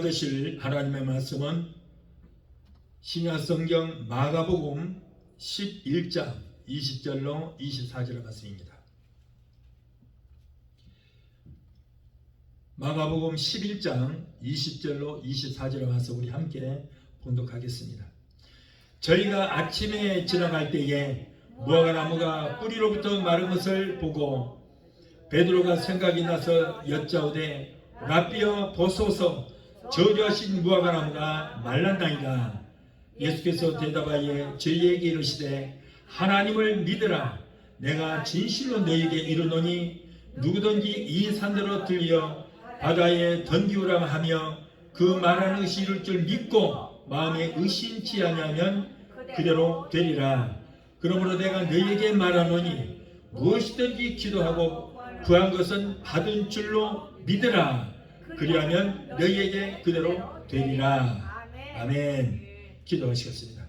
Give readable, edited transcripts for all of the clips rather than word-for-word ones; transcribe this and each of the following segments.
받으실 하나님의 말씀은 신약성경 마가복음 11장 20절로 24절의 말씀입니다. 마가복음 11장 20절로 24절의 말씀 우리 함께 봉독하겠습니다. 저희가 아침에 지나갈 때에 무화과나무가 뿌리로부터 마른 것을 보고 베드로가 생각이 나서 여짜오되 라삐여 보소서 저주하신 무화과나무가 말랐나이다. 예수께서 대답하여 저희에게 이르시되 하나님을 믿으라. 내가 진실로 너희에게 이르노니 누구든지 이 산대로 들려 바다에 던지우라 하며 그 말하는 것이 이룰 줄 믿고 마음에 의심치 아니하면 그대로 되리라. 그러므로 내가 너희에게 말하노니 무엇이든지 기도하고 구한 것은 받은 줄로 믿으라. 그리하면 너희에게 그대로 되리라. 아멘. 기도하시겠습니다.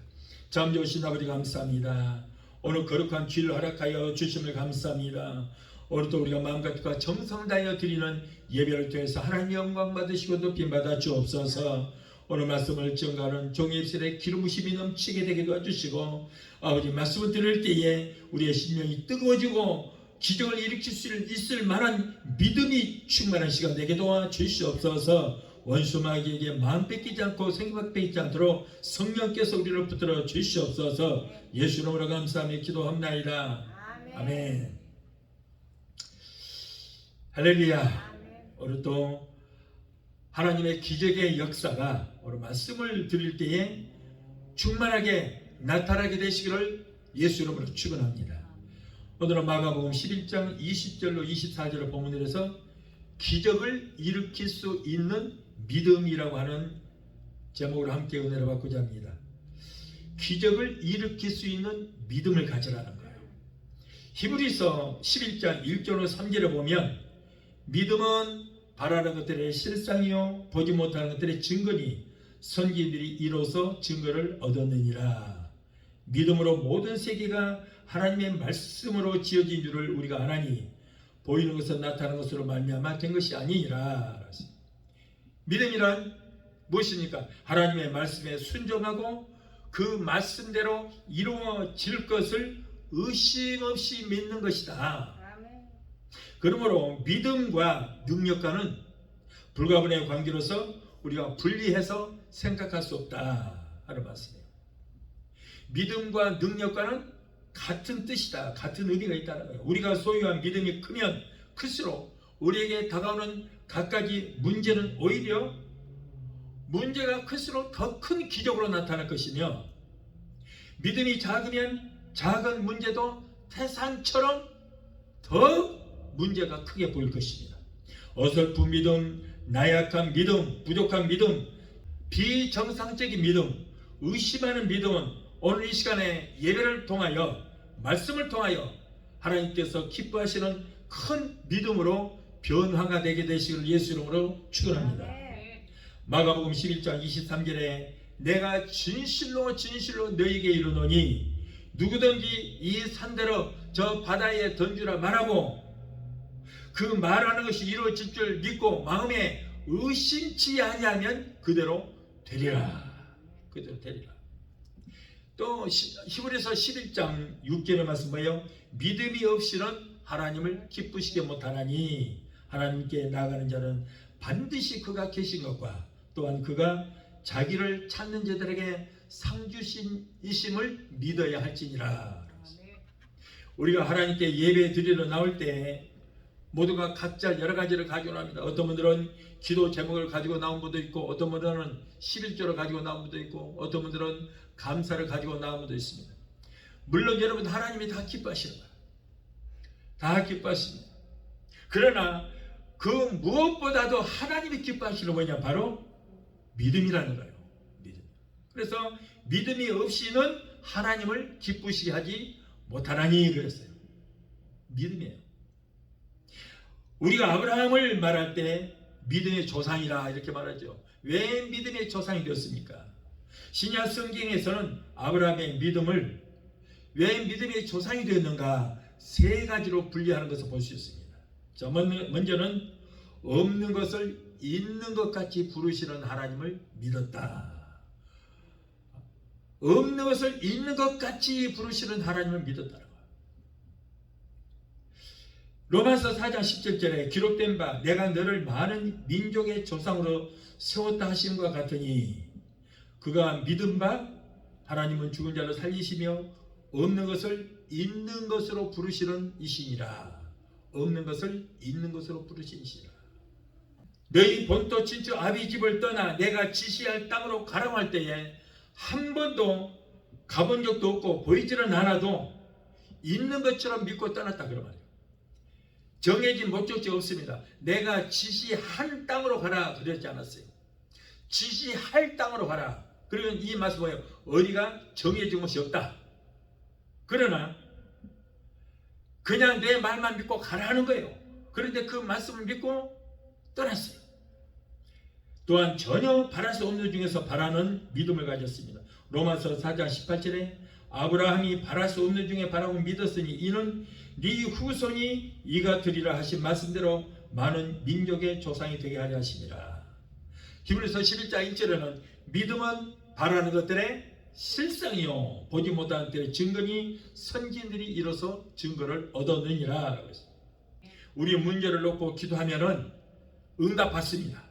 참 좋으신 아버지 감사합니다. 오늘 거룩한 주일을 허락하여 주심을 감사합니다. 오늘도 우리가 마음과 뜻과 정성 다하여 드리는 예배를 통해서 하나님 영광 받으시고 높임 받아 주옵소서. 오늘 말씀을 증거하는 종의 입술에 기름 부심이 넘치게 되게 도와주시고 아버지 말씀을 들을 때에 우리의 심령이 뜨거워지고 기적을 일으킬 수 있을 만한 믿음이 충만한 시간 되게 도와주시옵소서. 원수 마귀에게 마음 뺏기지 않고 생각 뺏기지 않도록 성령께서 우리를 붙들어 주시옵소서. 예수 이름으로 감사하며 기도합나이다. 아멘. 할렐루야. 오늘 또 하나님의 기적의 역사가 오늘 말씀을 드릴 때에 충만하게 나타나게 되시기를 예수 이름으로 축원합니다. 오늘은 마가복음 11장 20절로 24절을 본문에서 기적을 일으킬 수 있는 믿음이라고 하는 제목으로 함께 은혜를 받고자 합니다. 기적을 일으킬 수 있는 믿음을 가지라는 거예요. 히브리서 11장 1절로 3절에 보면 믿음은 바라는 것들의 실상이요 보지 못하는 것들의 증거니 선지자들이 이로써 증거를 얻었느니라. 믿음으로 모든 세계가 하나님의 말씀으로 지어진 줄을 우리가 아나니 보이는 것은 나타나는 것으로 말미암아 된 것이 아니니라. 믿음이란 무엇입니까? 하나님의 말씀에 순종하고 그 말씀대로 이루어질 것을 의심 없이 믿는 것이다. 그러므로 믿음과 능력과는 불가분의 관계로서 우리가 분리해서 생각할 수 없다 하는 말씀이에요. 믿음과 능력과는 같은 뜻이다. 같은 의미가 있다는 거예요. 우리가 소유한 믿음이 크면 클수록 우리에게 다가오는 갖가지 문제는 오히려 문제가 클수록 더 큰 기적으로 나타날 것이며 믿음이 작으면 작은 문제도 태산처럼 더 문제가 크게 보일 것입니다. 어설픈 믿음, 나약한 믿음, 부족한 믿음, 비정상적인 믿음, 의심하는 믿음은 오늘 이 시간에 예배를 통하여 말씀을 통하여 하나님께서 기뻐하시는 큰 믿음으로 변화가 되게 되시기를 예수 이름으로 축원합니다. 마가복음 11장 23절에 내가 진실로 너희에게 이르노니 누구든지 이 산대로 저 바다에 던지라 말하고 그 말하는 것이 이루어질 줄 믿고 마음에 의심치 아니하면 그대로 되리라. 그대로 되리라. 또 히브리서 11장 6절의 말씀 뭐예요? 믿음이 없이는 하나님을 기쁘시게 못하나니 하나님께 나아가는 자는 반드시 그가 계신 것과 또한 그가 자기를 찾는 자들에게 상주신이심을 믿어야 할지니라. 우리가 하나님께 예배 드리러 나올 때 모두가 각자 여러 가지를 가지고 나옵니다. 어떤 분들은 기도 제목을 가지고 나온 분도 있고 어떤 분들은 11조를 가지고 나온 분도 있고 어떤 분들은 감사를 가지고 나온 분도 있습니다. 물론 여러분 하나님이 다 기뻐하시는 거예요. 다 기뻐하십니다. 그러나 그 무엇보다도 하나님이 기뻐하시는 뭐냐? 바로 믿음이라는 거예요. 믿음. 그래서 믿음이 없이는 하나님을 기쁘시게 하지 못하나니 그랬어요. 믿음이에요. 우리가 아브라함을 말할 때 믿음의 조상이라 이렇게 말하죠. 왜 믿음의 조상이 되었습니까? 신약 성경에서는 아브라함의 믿음을 왜 믿음의 조상이 되었는가 세 가지로 분리하는 것을 볼 수 있습니다. 자, 먼저는 없는 것을 있는 것 같이 부르시는 하나님을 믿었다. 없는 것을 있는 것 같이 부르시는 하나님을 믿었다는 거예요. 로마서 4장 17절에 기록된 바 내가 너를 많은 민족의 조상으로 세웠다 하심과 같으니 그가 믿은 바 하나님은 죽은 자를 살리시며 없는 것을 있는 것으로 부르시는 이시니라. 없는 것을 있는 것으로 부르시니라. 너희 본토 친척 아비 집을 떠나 내가 지시할 땅으로 가라고 할 때에 한 번도 가본 적도 없고 보이지는 않아도 있는 것처럼 믿고 떠났다 그런 말이에요. 정해진 목적지 없습니다. 내가 지시한 땅으로 가라 그랬지 않았어요. 지시할 땅으로 가라. 그러면 이 말씀 뭐예요? 어디가 정해진 곳이 없다. 그러나 그냥 내 말만 믿고 가라는 거예요. 그런데 그 말씀을 믿고 떠났어요. 또한 전혀 바랄 수 없는 중에서 바라는 믿음을 가졌습니다. 로마서 4장 18절에 아브라함이 바랄 수 없는 중에 바라고 믿었으니 이는 네 후손이 이가 되리라 하신 말씀대로 많은 민족의 조상이 되게 하려 하심이라. 히브리서 11장 1절에는 믿음은 바라는 것들의 실상이요 보지 못하는 때의 증거니 선지인들이 이로써 증거를 얻었느니라. 우리 문제를 놓고 기도하면은 응답 받습니다.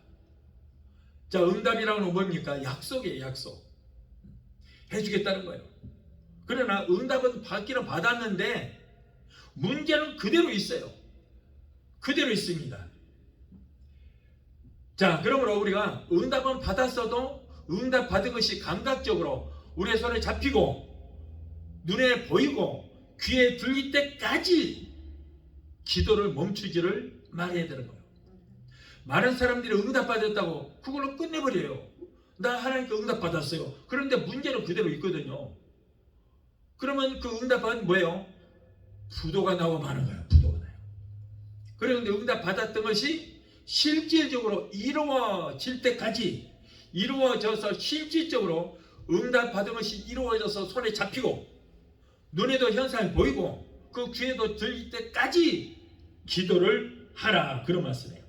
자, 응답이라는 건 뭡니까? 약속이에요. 약속. 해주겠다는 거예요. 그러나 응답은 받기는 받았는데 문제는 그대로 있어요. 그대로 있습니다. 자, 그러므로 우리가 응답은 받았어도 응답 받은 것이 감각적으로 우리의 손에 잡히고 눈에 보이고 귀에 들릴 때까지 기도를 멈추지를 말아야 되는 거예요. 많은 사람들이 응답 받았다고 그걸로 끝내버려요. 나 하나님께 응답 받았어요. 그런데 문제는 그대로 있거든요. 그러면 그 응답은 뭐예요? 부도가 나고 마는 거예요. 부도가 나요. 그런데 응답 받았던 것이 실질적으로 이루어질 때까지 이루어져서 실질적으로 응답 받은 것이 이루어져서 손에 잡히고 눈에도 현상이 보이고 그 귀에도 들릴 때까지 기도를 하라. 그런 말씀이에요.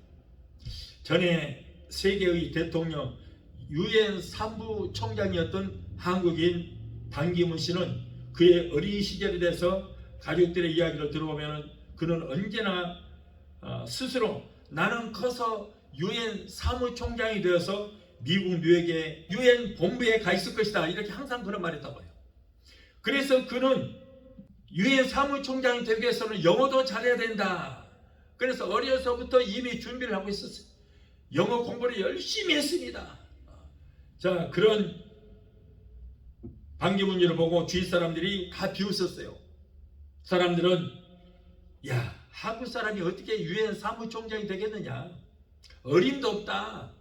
전에 세계의 대통령 유엔 사무총장이었던 한국인 반기문 씨는 그의 어린 시절에 대해서 가족들의 이야기를 들어보면 그는 언제나 스스로 나는 커서 유엔 사무총장이 되어서 미국 뉴욕의 유엔 본부에 가 있을 것이다 이렇게 항상 그런 말을 했다고 해요. 그래서 그는 유엔 사무총장이 되기 위해서는 영어도 잘해야 된다. 그래서 어려서부터 이미 준비를 하고 있었어요. 영어 공부를 열심히 했습니다. 자, 그런 반기문이를 보고 주위 사람들이 다 비웃었어요. 사람들은 야, 한국 사람이 어떻게 유엔 사무총장이 되겠느냐, 어림도 없다.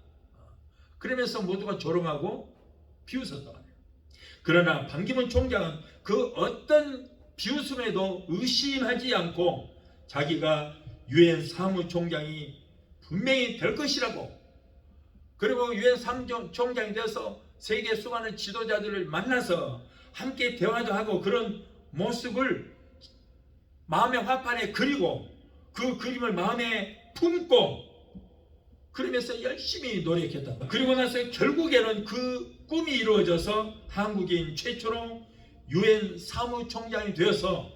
그러면서 모두가 조롱하고 비웃었단 말이에요. 그러나 반기문 총장은 그 어떤 비웃음에도 의심하지 않고 자기가 유엔 사무총장이 분명히 될 것이라고, 그리고 유엔 사무총장이 되어서 세계 수많은 지도자들을 만나서 함께 대화도 하고 그런 모습을 마음의 화판에 그리고 그 그림을 마음에 품고 그러면서 열심히 노력했다. 그리고 나서 결국에는 그 꿈이 이루어져서 한국인 최초로 유엔 사무총장이 되어서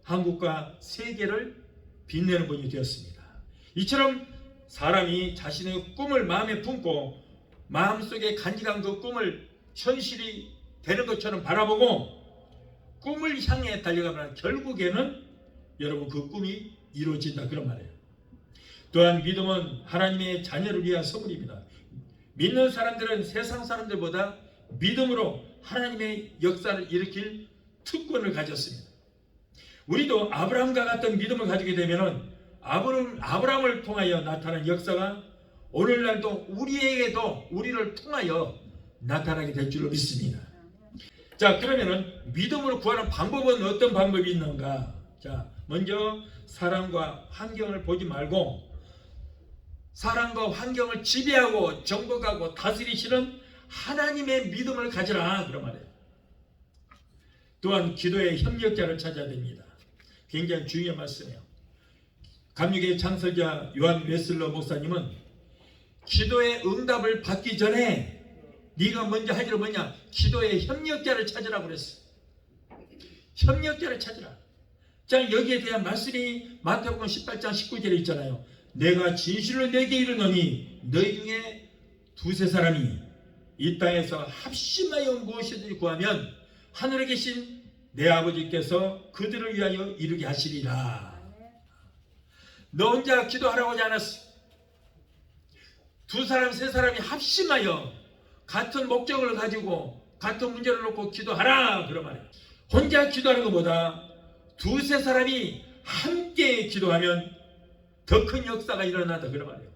한국과 세계를 빛내는 분이 되었습니다. 이처럼 사람이 자신의 꿈을 마음에 품고 마음속에 간직한 그 꿈을 현실이 되는 것처럼 바라보고 꿈을 향해 달려가면 결국에는 여러분 그 꿈이 이루어진다 그런 말이에요. 또한 믿음은 하나님의 자녀를 위한 선물입니다. 믿는 사람들은 세상 사람들보다 믿음으로 하나님의 역사를 일으킬 특권을 가졌습니다. 우리도 아브라함과 같은 믿음을 가지게 되면 아브라함을 통하여 나타난 역사가 오늘날도 우리에게도 우리를 통하여 나타나게 될 줄로 믿습니다. 자, 그러면은 믿음으로 구하는 방법은 어떤 방법이 있는가? 자, 먼저 사람과 환경을 보지 말고 사람과 환경을 지배하고 정복하고 다스리시는 하나님의 믿음을 가지라 그런 말이에요. 또한 기도의 협력자를 찾아야 됩니다. 굉장히 중요한 말씀이에요. 감리교의 창설자 요한 웨슬러 목사님은 기도의 응답을 받기 전에 네가 먼저 할 일은 뭐냐? 기도의 협력자를 찾으라고 그랬어. 협력자를 찾으라. 자, 여기에 대한 말씀이 마태복음 18장 19절에 있잖아요. 내가 진실로 내게 이르노니 너희 중에 두세 사람이 이 땅에서 합심하여 무엇이든지 구하면 하늘에 계신 내 아버지께서 그들을 위하여 이루게 하시리라. 너 혼자 기도하라고 하지 않았어. 두 사람 세 사람이 합심하여 같은 목적을 가지고 같은 문제를 놓고 기도하라 그런 말이에요. 혼자 기도하는 것보다 두세 사람이 함께 기도하면 더 큰 역사가 일어난다 그런 말이에요.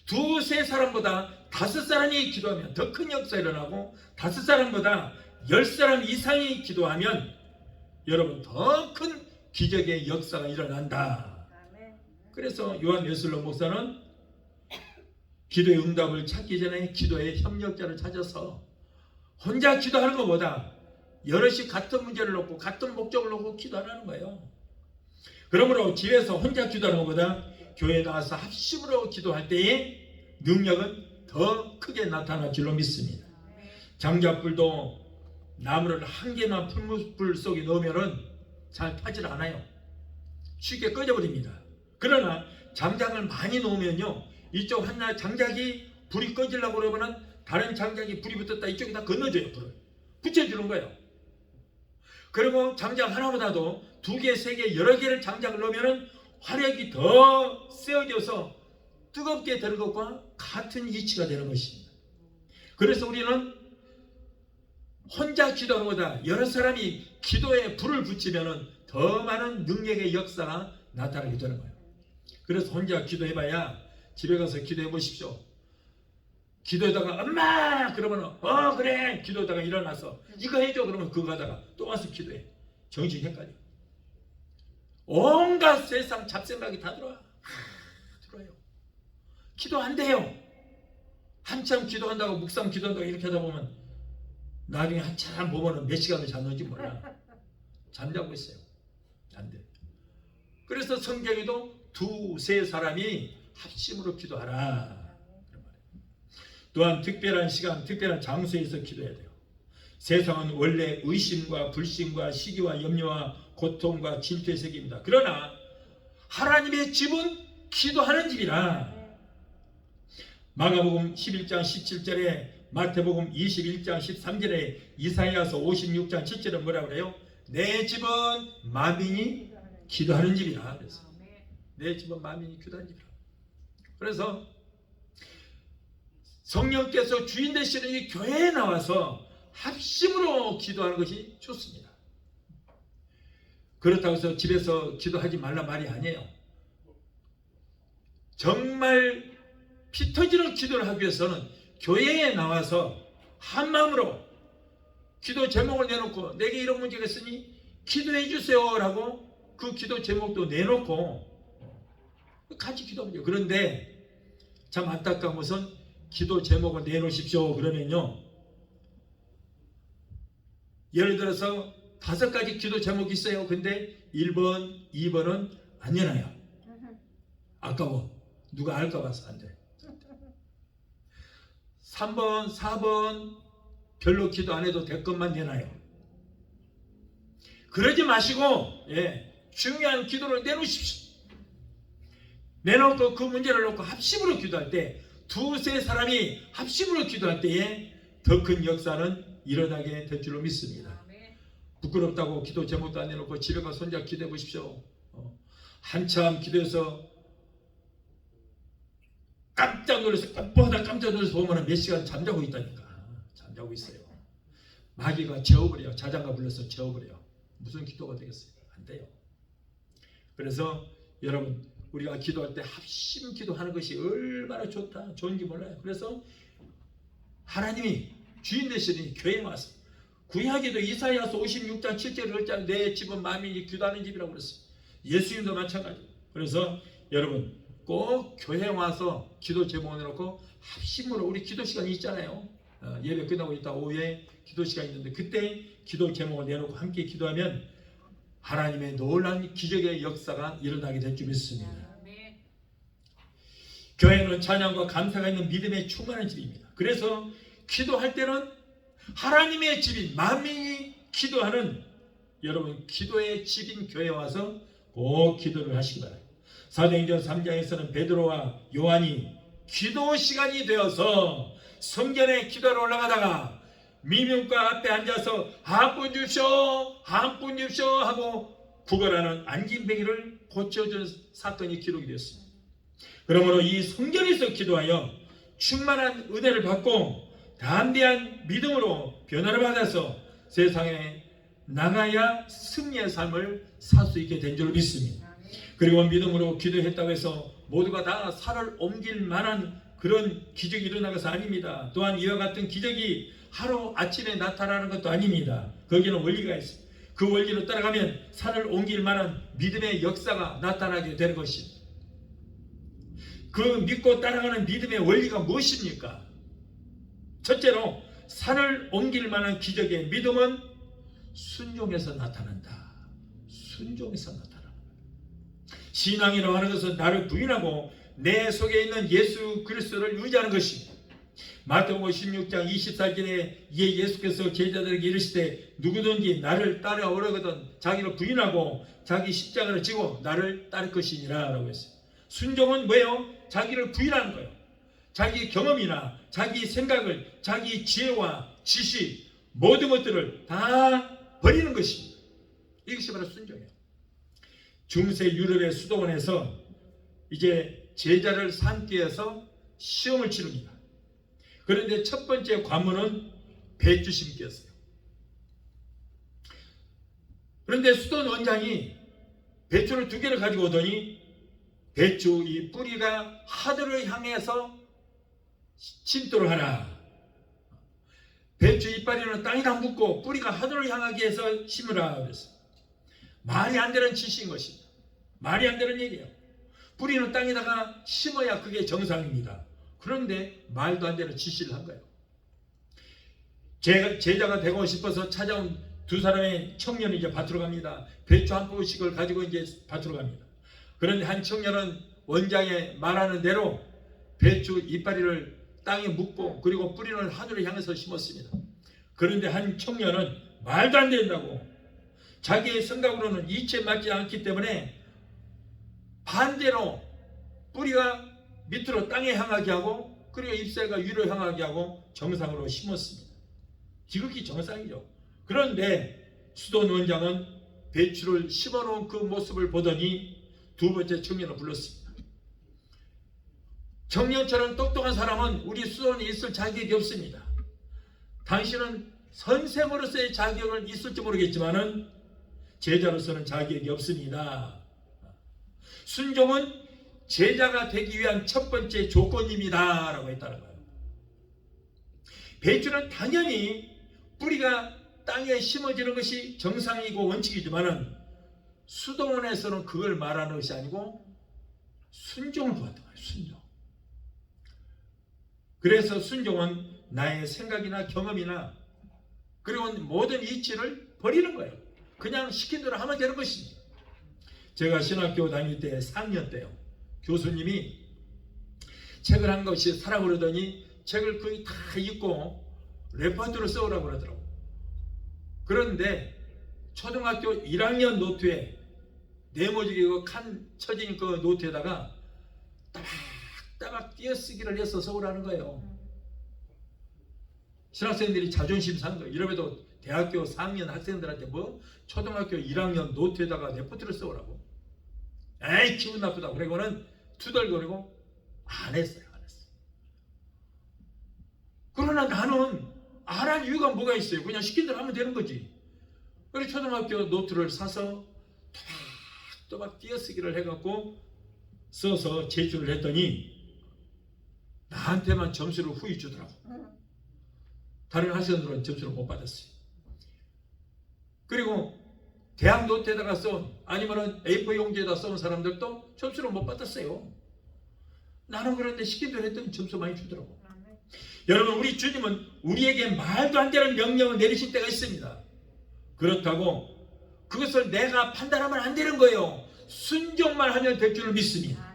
두세 사람보다 다섯 사람이 기도하면 더 큰 역사가 일어나고 다섯 사람보다 10사람 이상이 기도하면 여러분 더 큰 기적의 역사가 일어난다. 그래서 요한 웨슬로 목사는 기도의 응답을 찾기 전에 기도의 협력자를 찾아서 혼자 기도하는 것보다 여럿이 같은 문제를 놓고 같은 목적을 놓고 기도하는 거예요. 그러므로 집에서 혼자 기도하는 것보다 교회에 나와서 합심으로 기도할 때의 능력은 더 크게 나타날 줄로 믿습니다. 장작불도 나무를 한 개만 풀무불 속에 넣으면 잘 타질 않아요. 쉽게 꺼져버립니다. 그러나 장작을 많이 놓으면요, 이쪽 하나 장작이 불이 꺼지려고 그러면 다른 장작이 불이 붙었다 이쪽에다 건너줘요. 불을 붙여주는 거예요. 그리고 장작 하나보다도 두 개, 세 개, 여러 개를 장작을 넣으면 화력이 더 세어져서 뜨겁게 되는 것과 같은 이치가 되는 것입니다. 그래서 우리는 혼자 기도하는 것보다 여러 사람이 기도에 불을 붙이면 더 많은 능력의 역사가 나타나게 되는 거예요. 그래서 혼자 기도해봐야 집에 가서 기도해 보십시오. 기도하다가 엄마 그러면 그래 기도하다가 일어나서 이거 해줘 그러면 그거 하다가 또 와서 기도해. 정신이 헷갈려. 온갖 세상 잡생각이 다 들어와. 들어와요. 기도 안 돼요. 한참 기도한다고 묵상 기도한다고 이렇게 하다 보면 나중에 한참 보면은 몇 시간을 잤는지 몰라. 잠자고 있어요. 안 돼. 그래서 성경에도 두세 사람이 합심으로 기도하라. 또한 특별한 시간, 특별한 장소에서 기도해야 돼요. 세상은 원래 의심과 불신과 시기와 염려와 고통과 질투의 세계입니다. 그러나 하나님의 집은 기도하는 집이라. 마가복음 11장 17절에 마태복음 21장 13절에 이사야서 56장 7절에 뭐라고 그래요? 내 집은 만민이 기도하는 집이라. 그래서 내 집은 만민이 기도하는 집이라. 그래서 성령께서 주인 되시는 이 교회에 나와서 합심으로 기도하는 것이 좋습니다. 그렇다고 해서 집에서 기도하지 말란 말이 아니에요. 정말 피 터지는 기도를 하기 위해서는 교회에 나와서 한마음으로 기도 제목을 내놓고 내게 이런 문제가 있으니 기도해 주세요 라고 그 기도 제목도 내놓고 같이 기도하면 돼요. 그런데 참 안타까운 것은 기도 제목을 내놓으십시오 그러면요, 예를 들어서 5가지 기도 제목이 있어요. 근데 1번, 2번은 안 내놔요. 아까워. 누가 알까 봐서 안 돼. 3번, 4번 별로 기도 안 해도 될 것만 내놔요. 그러지 마시고 중요한 기도를 내놓으십시오. 내놓고 그 문제를 놓고 합심으로 기도할 때, 두세 사람이 합심으로 기도할 때에 더 큰 역사는 일어나게 될 줄로 믿습니다. 부끄럽다고 기도 제목도 안 내놓고 집에 가서 혼자 기도해 보십시오. 한참 기도해서 깜짝 놀라서 깜짝 놀라서 보면 몇 시간 잠자고 있다니까. 잠자고 있어요. 마귀가 재워버려요. 자장가 불러서 재워버려요. 무슨 기도가 되겠어요? 안 돼요. 그래서 여러분, 우리가 기도할 때 합심 기도하는 것이 얼마나 좋은지 몰라요. 그래서 하나님이 주인 되시니 교회에 와서 구약에도 이사야서 56장 7절 8절 내 집은 만민이 기도하는 집이라고 그랬어요. 예수님도 마찬가지예요. 그래서 여러분 꼭 교회에 와서 기도 제목을 내놓고 합심으로, 우리 기도 시간이 있잖아요. 예배 끝나고 있다 오후에 기도 시간이 있는데 그때 기도 제목을 내놓고 함께 기도하면 하나님의 놀라운 기적의 역사가 일어나게 될 줄 믿습니다. 교회는 찬양과 감사가 있는 믿음에 충만한 집입니다. 그래서 기도할 때는 하나님의 집인 만민이 기도하는 여러분 기도의 집인 교회에 와서 꼭 기도를 하시기 바랍니다. 사도행전 3장에서는 베드로와 요한이 기도 시간이 되어서 성전에 기도하러 올라가다가 미명과 앞에 앉아서 한 분 주십시오 한 분 주십시오 하고 구걸하는 안진뱅이를 고쳐준 사건이 기록이 되었습니다. 그러므로 이 성전에서 기도하여 충만한 은혜를 받고 담대한 믿음으로 변화를 받아서 세상에 나가야 승리의 삶을 살 수 있게 된 줄 믿습니다. 그리고 믿음으로 기도했다고 해서 모두가 다 산을 옮길 만한 그런 기적이 일어난 것은 아닙니다. 또한 이와 같은 기적이 하루 아침에 나타나는 것도 아닙니다. 거기는 원리가 있습니다. 그 원리로 따라가면 산을 옮길 만한 믿음의 역사가 나타나게 되는 것입니다. 그 믿고 따라가는 믿음의 원리가 무엇입니까? 첫째로 산을 옮길 만한 기적의 믿음은 순종에서 나타난다. 순종에서 나타난다. 신앙이라고 하는 것은 나를 부인하고 내 속에 있는 예수 그리스도를 의지하는 것입니다. 마태복음 16장 24절에 예수께서 제자들에게 이르시되 누구든지 나를 따라오려거든 자기를 부인하고 자기 십자가를 지고 나를 따를 것이니라 라고 했어요. 순종은 뭐예요? 자기를 부인하는 거예요. 자기 경험이나 자기 생각을 자기 지혜와 지식 모든 것들을 다 버리는 것입니다. 이것이 바로 순종이에요. 중세 유럽의 수도원에서 이제 제자를 삼기위해서 시험을 치릅니다. 그런데 첫 번째 관문은 배추 심기였어요. 그런데 수도원 원장이 배추를 2개를 가지고 오더니 배추 이 뿌리가 하늘을 향해서 침도를 하라. 배추 이파리는 땅에다 묻고 뿌리가 하늘을 향하게 해서 심으라 그랬어요. 말이 안 되는 지시인 것입니다. 말이 안 되는 얘기예요. 뿌리는 땅에다가 심어야 그게 정상입니다. 그런데 말도 안 되는 지시를 한 거예요. 제자가 되고 싶어서 찾아온 2사람의 청년이 이제 밭으로 갑니다. 배추 한 포씩을 가지고 이제 밭으로 갑니다. 그런데 한 청년은 원장의 말하는 대로 배추 이파리를 땅에 묻고 그리고 뿌리는 하늘을 향해서 심었습니다. 그런데 한 청년은 말도 안 된다고 자기의 생각으로는 이치에 맞지 않기 때문에 반대로 뿌리가 밑으로 땅에 향하게 하고 그리고 잎새가 위로 향하게 하고 정상으로 심었습니다. 지극히 정상이죠. 그런데 수도원 원장은 배추를 심어놓은 그 모습을 보더니 2번째 청년을 불렀습니다. 청년처럼 똑똑한 사람은 우리 수도원에 있을 자격이 없습니다. 당신은 선생으로서의 자격은 있을지 모르겠지만은 제자로서는 자격이 없습니다. 순종은 제자가 되기 위한 첫 번째 조건입니다 라고 했다는 거예요. 배추는 당연히 뿌리가 땅에 심어지는 것이 정상이고 원칙이지만은 수도원에서는 그걸 말하는 것이 아니고 순종을 보았던 거예요. 순종. 그래서 순종은 나의 생각이나 경험이나 그리고 모든 이치를 버리는 거예요. 그냥 시킨 대로 하면 되는 것입니다. 제가 신학교 다닐 때 4학년 때요. 교수님이 책을 한 것이 사라고 그러더니 책을 거의 다 읽고 레퍼토리를 써오라고 그러더라고요. 그런데 초등학교 1학년 노트에 네모지게 칸 쳐진 그 노트에다가 따박따박 띄어쓰기를 해서 써오라는 거예요. 신학생들이 자존심 상한 거예요. 이러면도 대학교 4학년 학생들한테 뭐 초등학교 1학년 노트에다가 레포트를 써오라고. 에이 기분 나쁘다. 그리고는 투덜거리고 안 했어요. 그러나 나는 안 할 이유가 뭐가 있어요. 그냥 시킨 대로 하면 되는 거지. 그래서 초등학교 노트를 사서 또박 띄어쓰기를 해갖고 써서 제출을 했더니 나한테만 점수를 후히 주더라고. 다른 학생들은 점수를 못 받았어요. 그리고 대학 노트에다가 써온 아니면 A4 용지에다 써온 사람들도 점수를 못 받았어요. 나는 그런데 시킨 대로 했더니 점수 많이 주더라고. 여러분, 우리 주님은 우리에게 말도 안 되는 명령을 내리실 때가 있습니다. 그렇다고 그것을 내가 판단하면 안 되는 거예요. 순종만 하면 될 줄을 믿습니다.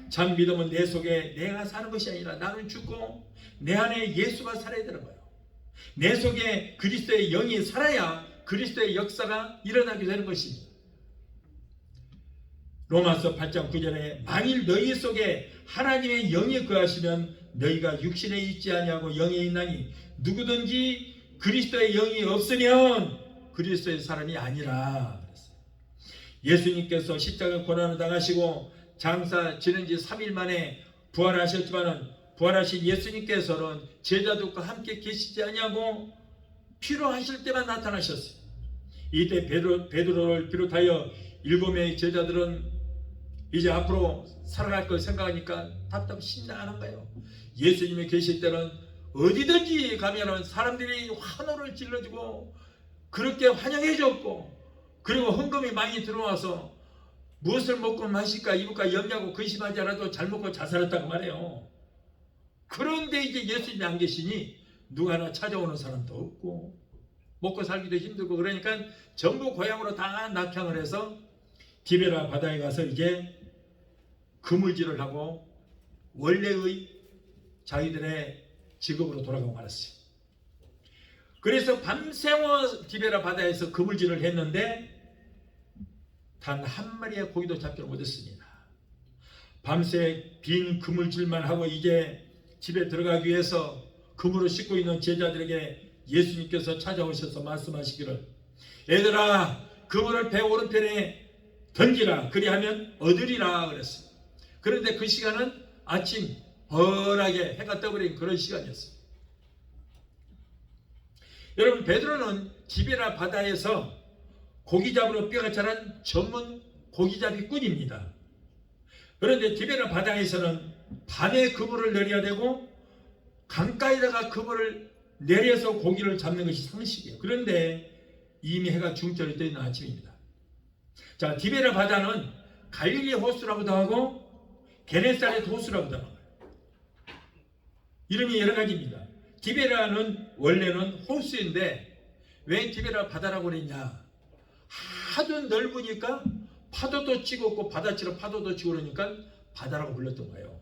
참 믿음은 내 속에 내가 사는 것이 아니라 나는 죽고 내 안에 예수가 살아야 되는 거예요. 내 속에 그리스도의 영이 살아야 그리스도의 역사가 일어나게 되는 것입니다. 로마서 8장 9절에 만일 너희 속에 하나님의 영이 거하시면 너희가 육신에 있지 아니하고 영에 있나니 누구든지 그리스도의 영이 없으면 그리스도의 사람이 아니라. 예수님께서 십자가 고난을 당하시고 장사 지낸 지 3일 만에 부활하셨지만 부활하신 예수님께서는 제자들과 함께 계시지 아니하고 필요하실 때만 나타나셨어요. 이때 베드로를 비롯하여 7명의 제자들은 이제 앞으로 살아갈 걸 생각하니까 답답 심란한 거예요. 예수님이 계실 때는 어디든지 가면은 사람들이 환호를 질러주고 그렇게 환영해 줬고, 그리고 헌금이 많이 들어와서 무엇을 먹고 마실까 입을까 염려하고 근심하지 않아도 잘 먹고 잘 살았다고 말해요. 그런데 이제 예수님이 안 계시니 누가 하나 찾아오는 사람도 없고 먹고 살기도 힘들고, 그러니까 전부 고향으로 다 낙향을 해서 디베라 바다에 가서 이제 그물질을 하고 원래의 자기들의 직업으로 돌아가고 말았어요. 그래서 밤새워 디베라 바다에서 그물질을 했는데 단 한 마리의 고기도 잡지 못했습니다. 밤새 빈 그물질만 하고 이제 집에 들어가기 위해서 그물을 싣고 있는 제자들에게 예수님께서 찾아오셔서 말씀하시기를, 얘들아 그물을 배 오른편에 던지라, 그리하면 얻으리라 그랬어요. 그런데 그 시간은 아침 번하게 해가 떠버린 그런 시간이었어요. 여러분, 베드로는 디베라 바다에서 고기 잡으러 뼈가 자란 전문 고기잡이꾼입니다. 그런데 디베라 바다에서는 밤에 그물을 내려야 되고 강가에다가 그물을 내려서 고기를 잡는 것이 상식이에요. 그런데 이미 해가 중천에 떠 있는 아침입니다. 자, 디베라 바다는 갈릴리 호수라고도 하고 게네사렛 호수라고도 하는 거예요. 이름이 여러 가지입니다. 디베라는 원래는 호수인데 왜 디베라 바다라고 그랬냐? 하도 넓으니까 파도도 치고 없고 바다처럼 파도도 치고 그러니까 바다라고 불렀던 거예요.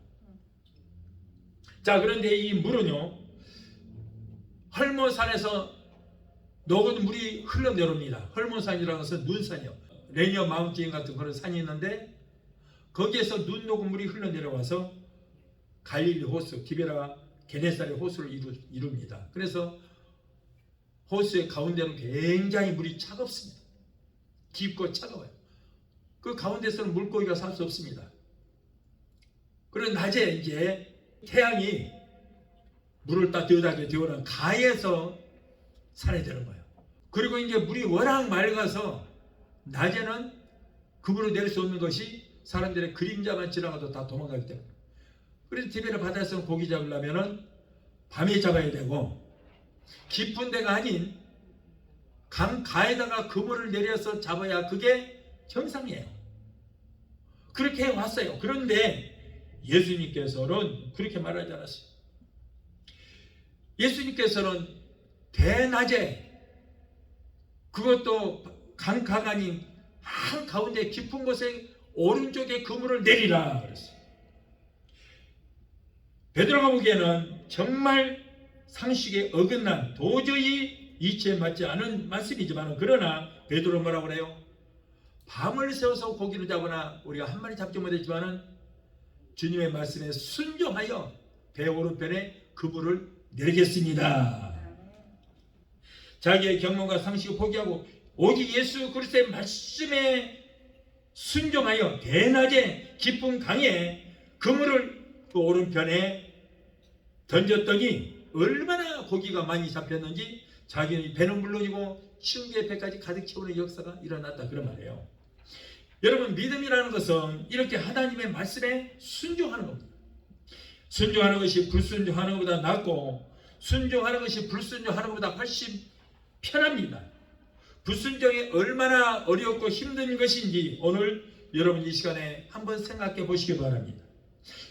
자, 그런데 이 물은요, 헐몬산에서 녹은 물이 흘러내려옵니다. 헐몬산이라는 것은 눈산이요. 레니어 마운틴 같은 그런 산이 있는데 거기에서 눈 녹은 물이 흘러내려와서 갈릴리 호수, 디베라 게네사렛 호수를 이룹니다. 그래서 호수의 가운데는 굉장히 물이 차갑습니다. 깊고 차가워요. 그 가운데서는 물고기가 살 수 없습니다. 그런데 낮에 이제 태양이 물을 따뜻하게 데우는 가에서 살아야 되는 거예요. 그리고 이제 물이 워낙 맑아서 낮에는 그물을 내릴 수 없는 것이 사람들의 그림자만 지나가도 다 도망가기 때문에. 그래서 디베라 바다에서는 고기 잡으려면은 밤에 잡아야 되고 깊은 데가 아닌 강가에다가 그물을 내려서 잡아야 그게 정상이에요. 그렇게 해왔어요. 그런데 예수님께서는 그렇게 말하지 않았어요. 예수님께서는 대낮에, 그것도 강가가 아닌 한가운데 깊은 곳에 오른쪽에 그물을 내리라 그랬어요. 베드로가 보기에는 정말 상식에 어긋난, 도저히 이치에 맞지 않은 말씀이지만, 그러나 베드로 뭐라고 그래요? 밤을 새워서 고기를 잡거나 우리가 한 마리 잡지 못했지만 주님의 말씀에 순종하여 배 오른편에 그물을 내리겠습니다. 자기의 경험과 상식을 포기하고 오직 예수 그리스도의 말씀에 순종하여 대낮에 깊은 강에 그물을 그 오른편에 던졌더니 얼마나 고기가 많이 잡혔는지 자기의 배는 물론이고 층계의 배까지 가득 채우는 역사가 일어났다, 그런 말이에요. 여러분, 믿음이라는 것은 이렇게 하나님의 말씀에 순종하는 겁니다. 순종하는 것이 불순종하는 것보다 낫고 순종하는 것이 불순종하는 것보다 훨씬 편합니다. 불순종이 얼마나 어렵고 힘든 것인지 오늘 여러분 이 시간에 한번 생각해 보시기 바랍니다.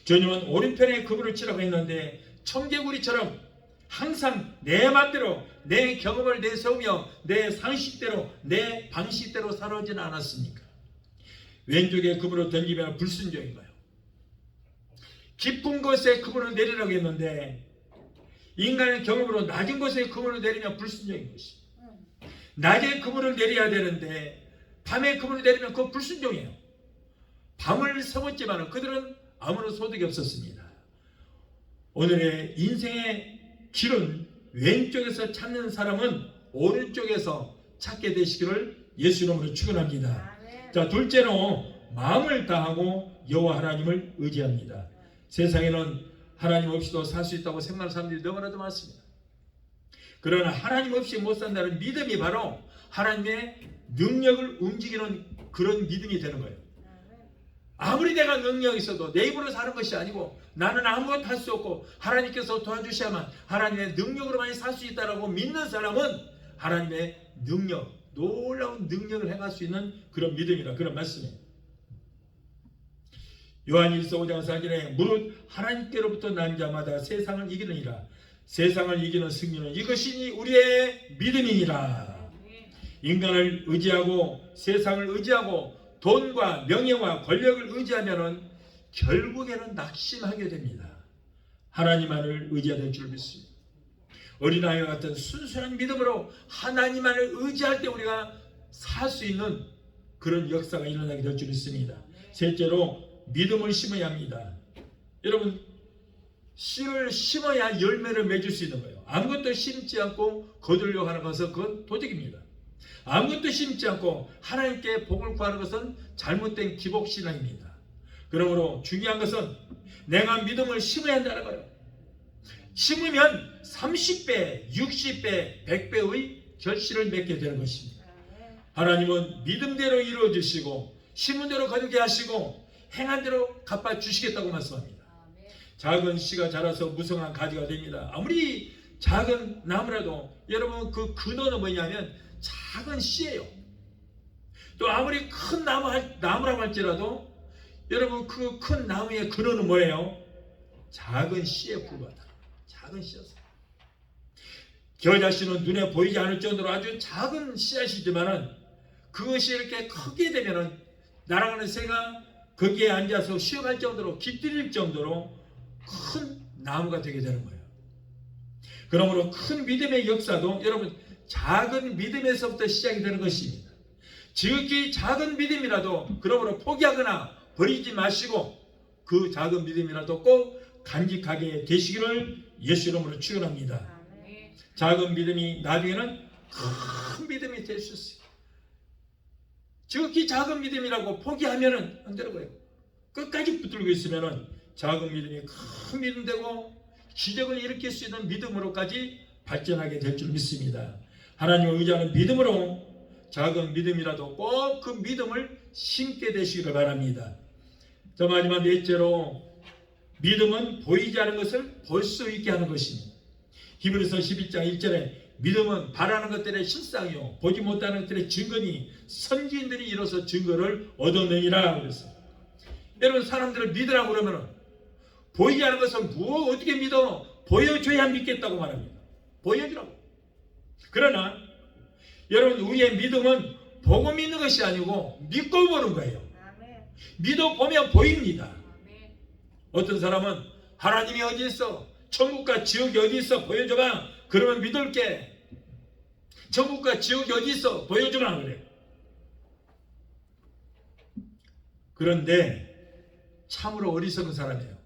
주님은 오른편에 그물을 치라고 했는데 청개구리처럼 항상 내 맘대로 내 경험을 내세우며 내 상식대로 내 방식대로 살아오지는 않았습니까? 왼쪽에 그물을 던지면 불순종인 거예요. 깊은 곳에 그분을 내리라고 했는데 인간의 경험으로 낮은 곳에 그분을 내리면 불순종인 것입니다. 낮에 그분을 내려야 되는데 밤에 그분을 내리면 그건 불순종이에요. 밤을 새웠지만 그들은 아무런 소득이 없었습니다. 오늘의 인생의 길은 왼쪽에서 찾는 사람은 오른쪽에서 찾게 되시기를 예수 이름으로 축원합니다. 자, 둘째로 마음을 다하고 여호와 하나님을 의지합니다. 세상에는 하나님 없이도 살 수 있다고 생각하는 사람들이 너무나도 많습니다. 그러나 하나님 없이 못 산다는 믿음이 바로 하나님의 능력을 움직이는 그런 믿음이 되는 거예요. 아무리 내가 능력이 있어도 내 입으로 사는 것이 아니고 나는 아무것도 할 수 없고 하나님께서 도와주셔야만 하나님의 능력으로만 살 수 있다라고 믿는 사람은 하나님의 능력, 놀라운 능력을 행할 수 있는 그런 믿음이라 그런 말씀이에요. 요한일서 5장 4절에 무릇 하나님께로부터 난 자마다 세상을 이기느니라. 세상을 이기는 승리는 이것이니 우리의 믿음이니라. 인간을 의지하고 세상을 의지하고 돈과 명예와 권력을 의지하면 결국에는 낙심하게 됩니다. 하나님만을 의지해야 될 줄 믿습니다. 어린아이와 같은 순수한 믿음으로 하나님만을 의지할 때 우리가 살 수 있는 그런 역사가 일어나게 될 줄 믿습니다. 셋째로 믿음을 심어야 합니다. 여러분, 씨를 심어야 열매를 맺을 수 있는 거예요. 아무것도 심지 않고 거두려고 하는 것은 그건 도둑입니다. 아무것도 심지 않고 하나님께 복을 구하는 것은 잘못된 기복신앙입니다. 그러므로 중요한 것은 내가 믿음을 심어야 한다는 거예요. 심으면 30배, 60배, 100배의 결실을 맺게 되는 것입니다. 하나님은 믿음대로 이루어주시고 심은 대로 거두게 하시고 행한 대로 갚아주시겠다고 말씀합니다. 작은 씨가 자라서 무성한 가지가 됩니다. 아무리 작은 나무라도 여러분 그 근원은 뭐냐면 작은 씨예요. 또 아무리 큰 나무라고 할지라도 여러분 그 큰 나무의 근원은 뭐예요? 작은 씨에 불과하다. 작은 씨였어요. 겨자씨는 눈에 보이지 않을 정도로 아주 작은 씨앗이지만은 그것이 이렇게 크게 되면은 날아가는 새가 거기에 앉아서 쉬어갈 정도로 깃들일 정도로 큰 나무가 되게 되는 거예요. 그러므로 큰 믿음의 역사도 여러분 작은 믿음에서부터 시작이 되는 것입니다. 지극히 작은 믿음이라도 그러므로 포기하거나 버리지 마시고 그 작은 믿음이라도 꼭 간직하게 되시기를 예수 이름으로 축원합니다. 작은 믿음이 나중에는 큰 믿음이 될 수 있어요. 지극히 작은 믿음이라고 포기하면은 안 되는 거예요. 끝까지 붙들고 있으면은 작은 믿음이 큰 믿음 되고 기적을 일으킬 수 있는 믿음으로까지 발전하게 될 줄 믿습니다. 하나님을 의지하는 믿음으로 작은 믿음이라도 꼭 그 믿음을 심게 되시기를 바랍니다. 자, 마지막 넷째로 믿음은 보이지 않은 것을 볼 수 있게 하는 것입니다. 히브리서 12장 1절에 믿음은 바라는 것들의 실상이요 보지 못하는 것들의 증거니 선지인들이 이로써 증거를 얻었느니라 그랬어요. 여러분, 사람들을 믿으라고 그러면 보이지 않은 것을 어떻게 믿어? 보여줘야 믿겠다고 말합니다. 보여주라고. 그러나 여러분, 우리의 믿음은 보고 믿는 것이 아니고 믿고 보는 거예요. 믿어보면 보입니다. 어떤 사람은 하나님이 어디 있어? 천국과 지옥이 어디 있어? 보여줘봐. 그러면 믿을게. 천국과 지옥이 어디 있어? 보여주라 그래. 그런데 참으로 어리석은 사람이에요.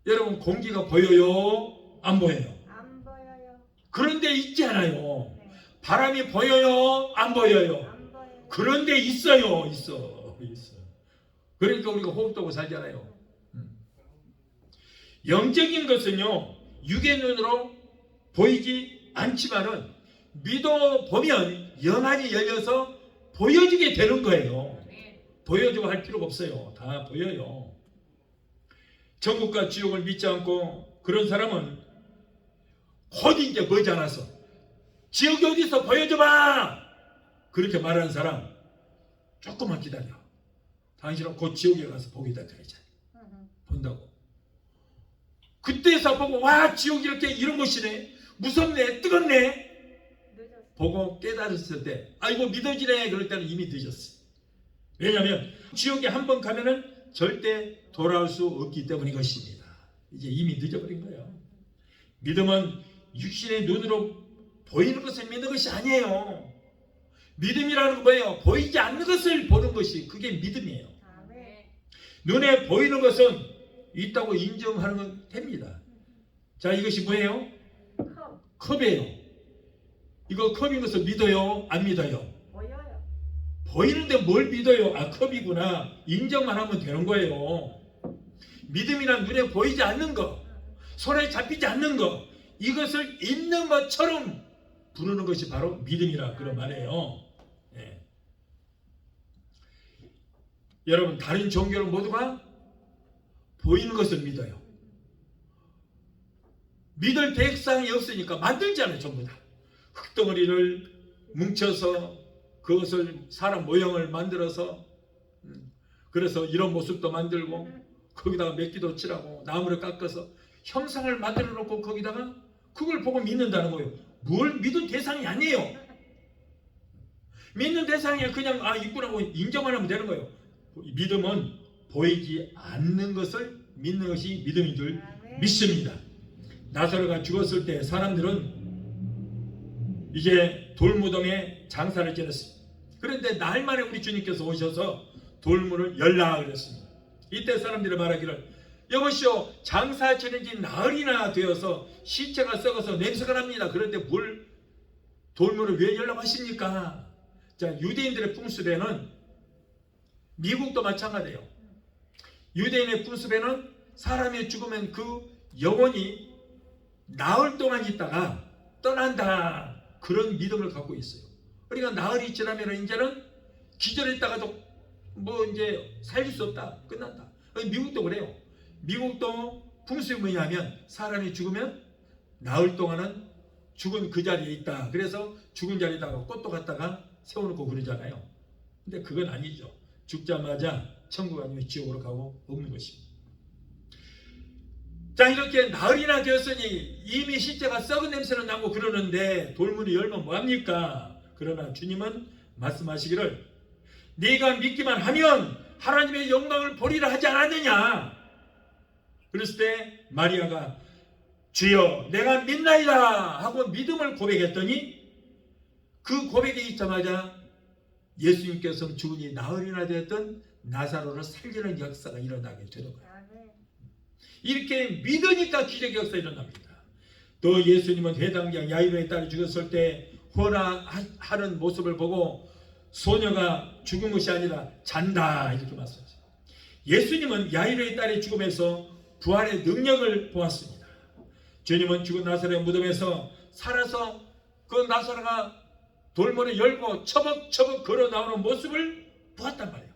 여러분, 공기가 보여요? 안 보여요? 안 보여요. 그런데 있지 않아요. 네. 바람이 보여요? 안 보여요? 안 보여요. 그런데 있어요. 있어. 그러니까 우리가 호흡도 하고 살잖아요. 영적인 것은요, 육의 눈으로 보이지 않지만은 믿어보면 영안이 열려서 보여지게 되는 거예요. 보여주고 할 필요가 없어요. 다 보여요. 천국과 지옥을 믿지 않고 그런 사람은 곧 이제 머지않아서 지옥이 어디 있어? 보여줘봐! 그렇게 말하는 사람 조금만 기다려. 당신은 곧 지옥에 가서 보게 될 거야. 본다고. 그때서 보고 와, 지옥이 이렇게 이런 곳이네, 무섭네, 뜨겁네 보고 깨달았을 때 아이고 믿어지네 그럴 때는 이미 늦었어. 왜냐하면 지옥에 한 번 가면은 절대 돌아올 수 없기 때문인 것입니다. 이제 이미 늦어버린 거예요. 믿음은 육신의 눈으로 보이는 것을 믿는 것이 아니에요. 믿음이라는 건 뭐예요? 보이지 않는 것을 보는 것이 그게 믿음이에요. 눈에 보이는 것은 있다고 인정하는 건 됩니다. 자, 이것이 뭐예요? 컵이에요. 이거 컵인 것을 믿어요? 안 믿어요? 보여요. 보이는데 뭘 믿어요? 아, 컵이구나. 인정만 하면 되는 거예요. 믿음이란 눈에 보이지 않는 것, 손에 잡히지 않는 것, 이것을 있는 것처럼 부르는 것이 바로 믿음이라 그런 말이에요. 예. 여러분, 다른 종교는 모두가 보이는 것을 믿어요. 믿을 대상이 없으니까 만들잖아요. 전부 다 흙덩어리를 뭉쳐서 그것을 사람 모형을 만들어서, 그래서 이런 모습도 만들고 거기다가 메기도 칠하고 나무를 깎아서 형상을 만들어 놓고 거기다가 그걸 보고 믿는다는 거예요. 뭘 믿은 대상이 아니에요. 믿는 대상이 그냥 있구라고 인정만 하면 되는 거예요. 믿음은 보이지 않는 것을 믿는 것이 믿음인 줄 믿습니다. 나사로가 죽었을 때 사람들은 이제 돌무덤에 장사를 지냈습니다. 그런데 날 만에 우리 주님께서 오셔서 돌문을 열라 그랬습니다. 이때 사람들이 말하기를, 여보시오, 장사 지낸 지 나흘이나 되어서 시체가 썩어서 냄새가 납니다. 그런데 뭘 돌문을 왜 열라고 하십니까? 자, 유대인들의 풍습에는, 미국도 마찬가지예요. 유대인의 풍습에는 사람이 죽으면 그 영혼이 나흘 동안 있다가 떠난다, 그런 믿음을 갖고 있어요. 그러니까 나흘이 지나면 이제는 기절했다가도 이제 살릴 수 없다, 끝난다. 미국도 그래요. 미국도 풍습이 뭐냐면 사람이 죽으면 나흘 동안은 죽은 그 자리에 있다. 그래서 죽은 자리에다가 꽃도 갖다가 세워놓고 그러잖아요. 근데 그건 아니죠. 죽자마자 천국 아니면 지옥으로 가고 없는 것입니다. 자, 이렇게 나흘이나 되었으니 이미 시체가 썩은 냄새는 나고 그러는데 돌문을 열면 뭐합니까? 그러나 주님은 말씀하시기를, 네가 믿기만 하면 하나님의 영광을 보리라 하지 않았느냐? 그랬을 때 마리아가 주여 내가 믿나이다 하고 믿음을 고백했더니 그 고백이 있자마자 예수님께서 죽은 지 나흘이나 되었던 나사로를 살리는 역사가 일어나게 되는 거예요. 이렇게 믿으니까 기적의 역사가 일어납니다. 또 예수님은 회당장 야이로의 딸이 죽었을 때 혼화하는 모습을 보고 소녀가 죽은 것이 아니라 잔다, 이렇게 말씀하셨어요. 예수님은 야이로의 딸의 죽음에서 부활의 능력을 보았습니다. 주님은 죽은 나사로의 무덤에서 살아서 그 나사로가 돌문을 열고 처벅처벅 걸어 나오는 모습을 보았단 말이에요.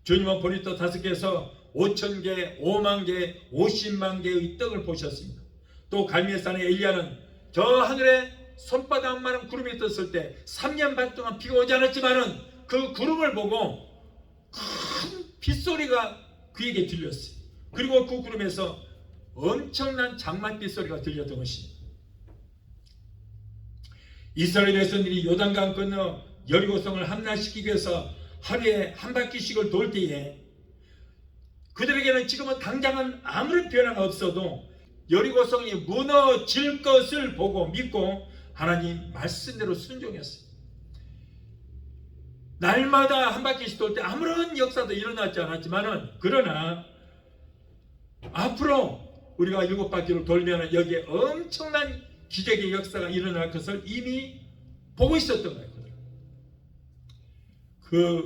주님은 보리떡 5개에서 5,000개, 5만 개, 50만 개의 떡을 보셨습니다. 또 갈멜산의 엘리야는 저 하늘에 손바닥만한 구름이 떴을 때 3년 반 동안 비가 오지 않았지만은 그 구름을 보고 큰 빗소리가 그에게 들렸어요. 그리고 그 구름에서 엄청난 장맛빛 소리가 들렸던 것입니다. 이스라엘 백성들이 요단강 건너 여리고성을 함락시키기 위해서 하루에 한 바퀴씩을 돌 때에 그들에게는 지금은 당장은 아무런 변화가 없어도 여리고성이 무너질 것을 보고 믿고 하나님 말씀대로 순종했어요. 날마다 한 바퀴씩 돌 때 아무런 역사도 일어나지 않았지만은, 그러나 앞으로 우리가 7바퀴를 돌면 여기에 엄청난 기적의 역사가 일어날 것을 이미 보고 있었던 거예요.